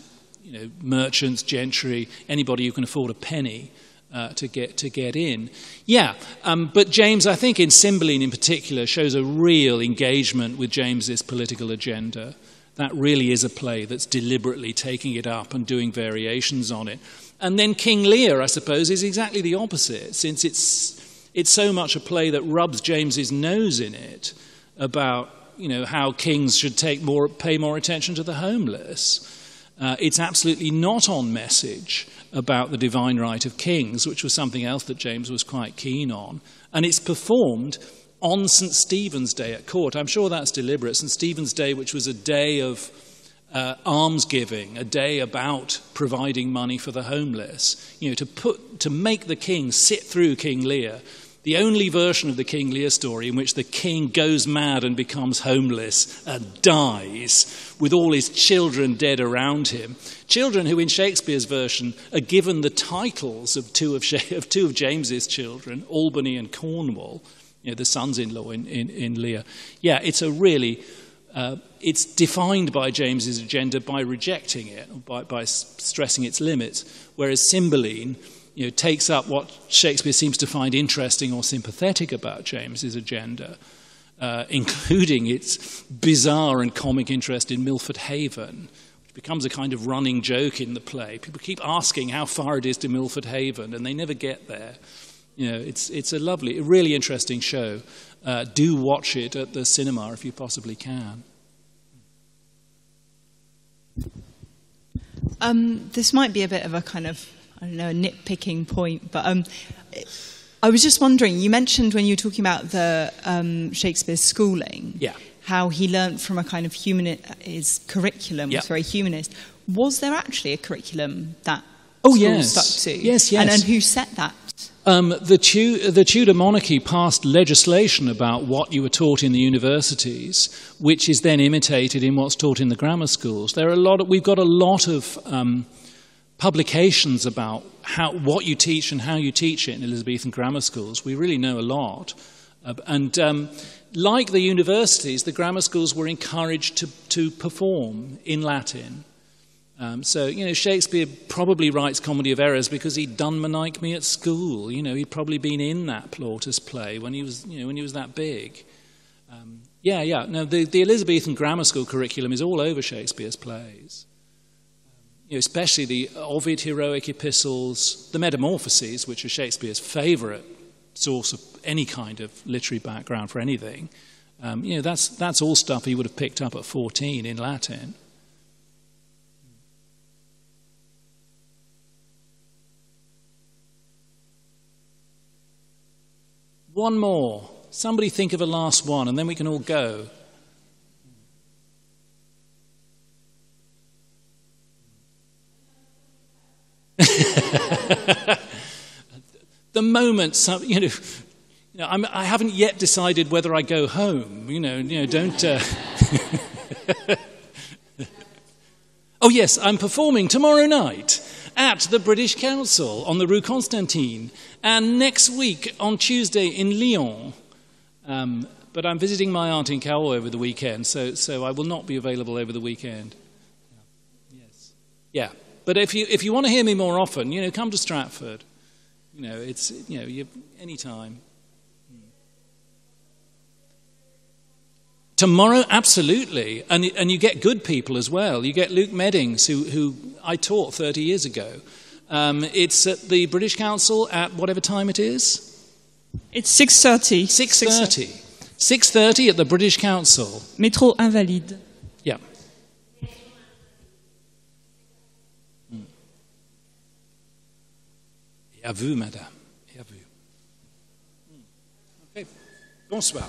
merchants, gentry, anybody who can afford a penny to get in. But James, I think in Cymbeline in particular, shows a real engagement with James's political agenda. That really is a play that's deliberately taking it up and doing variations on it. And then King Lear, I suppose, is exactly the opposite, since it's so much a play that rubs James's nose in it about how kings should pay more attention to the homeless. It's absolutely not on message about the divine right of kings, which was something else that James was quite keen on. And it's performed on St. Stephen's Day at court. I'm sure that's deliberate. St. Stephen's Day, which was a day of almsgiving, a day about providing money for the homeless, to make the king sit through King Lear, the only version of the King Lear story in which the king goes mad and becomes homeless and dies with all his children dead around him. Children who in Shakespeare's version are given the titles of two of James's children, Albany and Cornwall, the sons-in-law in Lear. Yeah, it's a really... it's defined by James's agenda by rejecting it, by stressing its limits, whereas Cymbeline takes up what Shakespeare seems to find interesting or sympathetic about James's agenda, including its bizarre and comic interest in Milford Haven, which becomes a kind of running joke in the play. People keep asking how far it is to Milford Haven, and they never get there. It's a lovely, a really interesting show. Do watch it at the cinema if you possibly can. This might be a bit of a kind of, a nitpicking point, but I was just wondering, you mentioned when you were talking about the Shakespeare's schooling, how he learnt from a kind of his curriculum was very humanist. Was there actually a curriculum that schools stuck to? Yes. And who set that? The Tudor monarchy passed legislation about what you were taught in the universities, which is then imitated in what's taught in the grammar schools. We've got a lot of publications about what you teach and how you teach it in Elizabethan grammar schools. We really know a lot. Like the universities, the grammar schools were encouraged to perform in Latin. So Shakespeare probably writes Comedy of Errors because he'd done Menechmi at school. He'd probably been in that Plautus play when he was that big. Yeah. No, the Elizabethan grammar school curriculum is all over Shakespeare's plays. Especially the Ovid heroic epistles, the Metamorphoses, which are Shakespeare's favourite source of any kind of literary background for anything. That's all stuff he would have picked up at 14 in Latin. One more. Somebody think of a last one, and then we can all go. The moment, I haven't yet decided whether I go home. Don't. Oh yes, I'm performing tomorrow night at the British Council on the Rue Constantine, and next week on Tuesday in Lyon. But I'm visiting my aunt in Cowell over the weekend, so I will not be available over the weekend. Yes. Yeah. But if you want to hear me more often, come to Stratford. It's any time. Tomorrow, absolutely, and you get good people as well. You get Luke Meddings, who I taught 30 years ago. It's at the British Council at whatever time it is. It's 6:30. 6:30. 6:30 at the British Council. Métro Invalide. Yeah. Et à vous, madame. Et à vous. Okay. Bonsoir.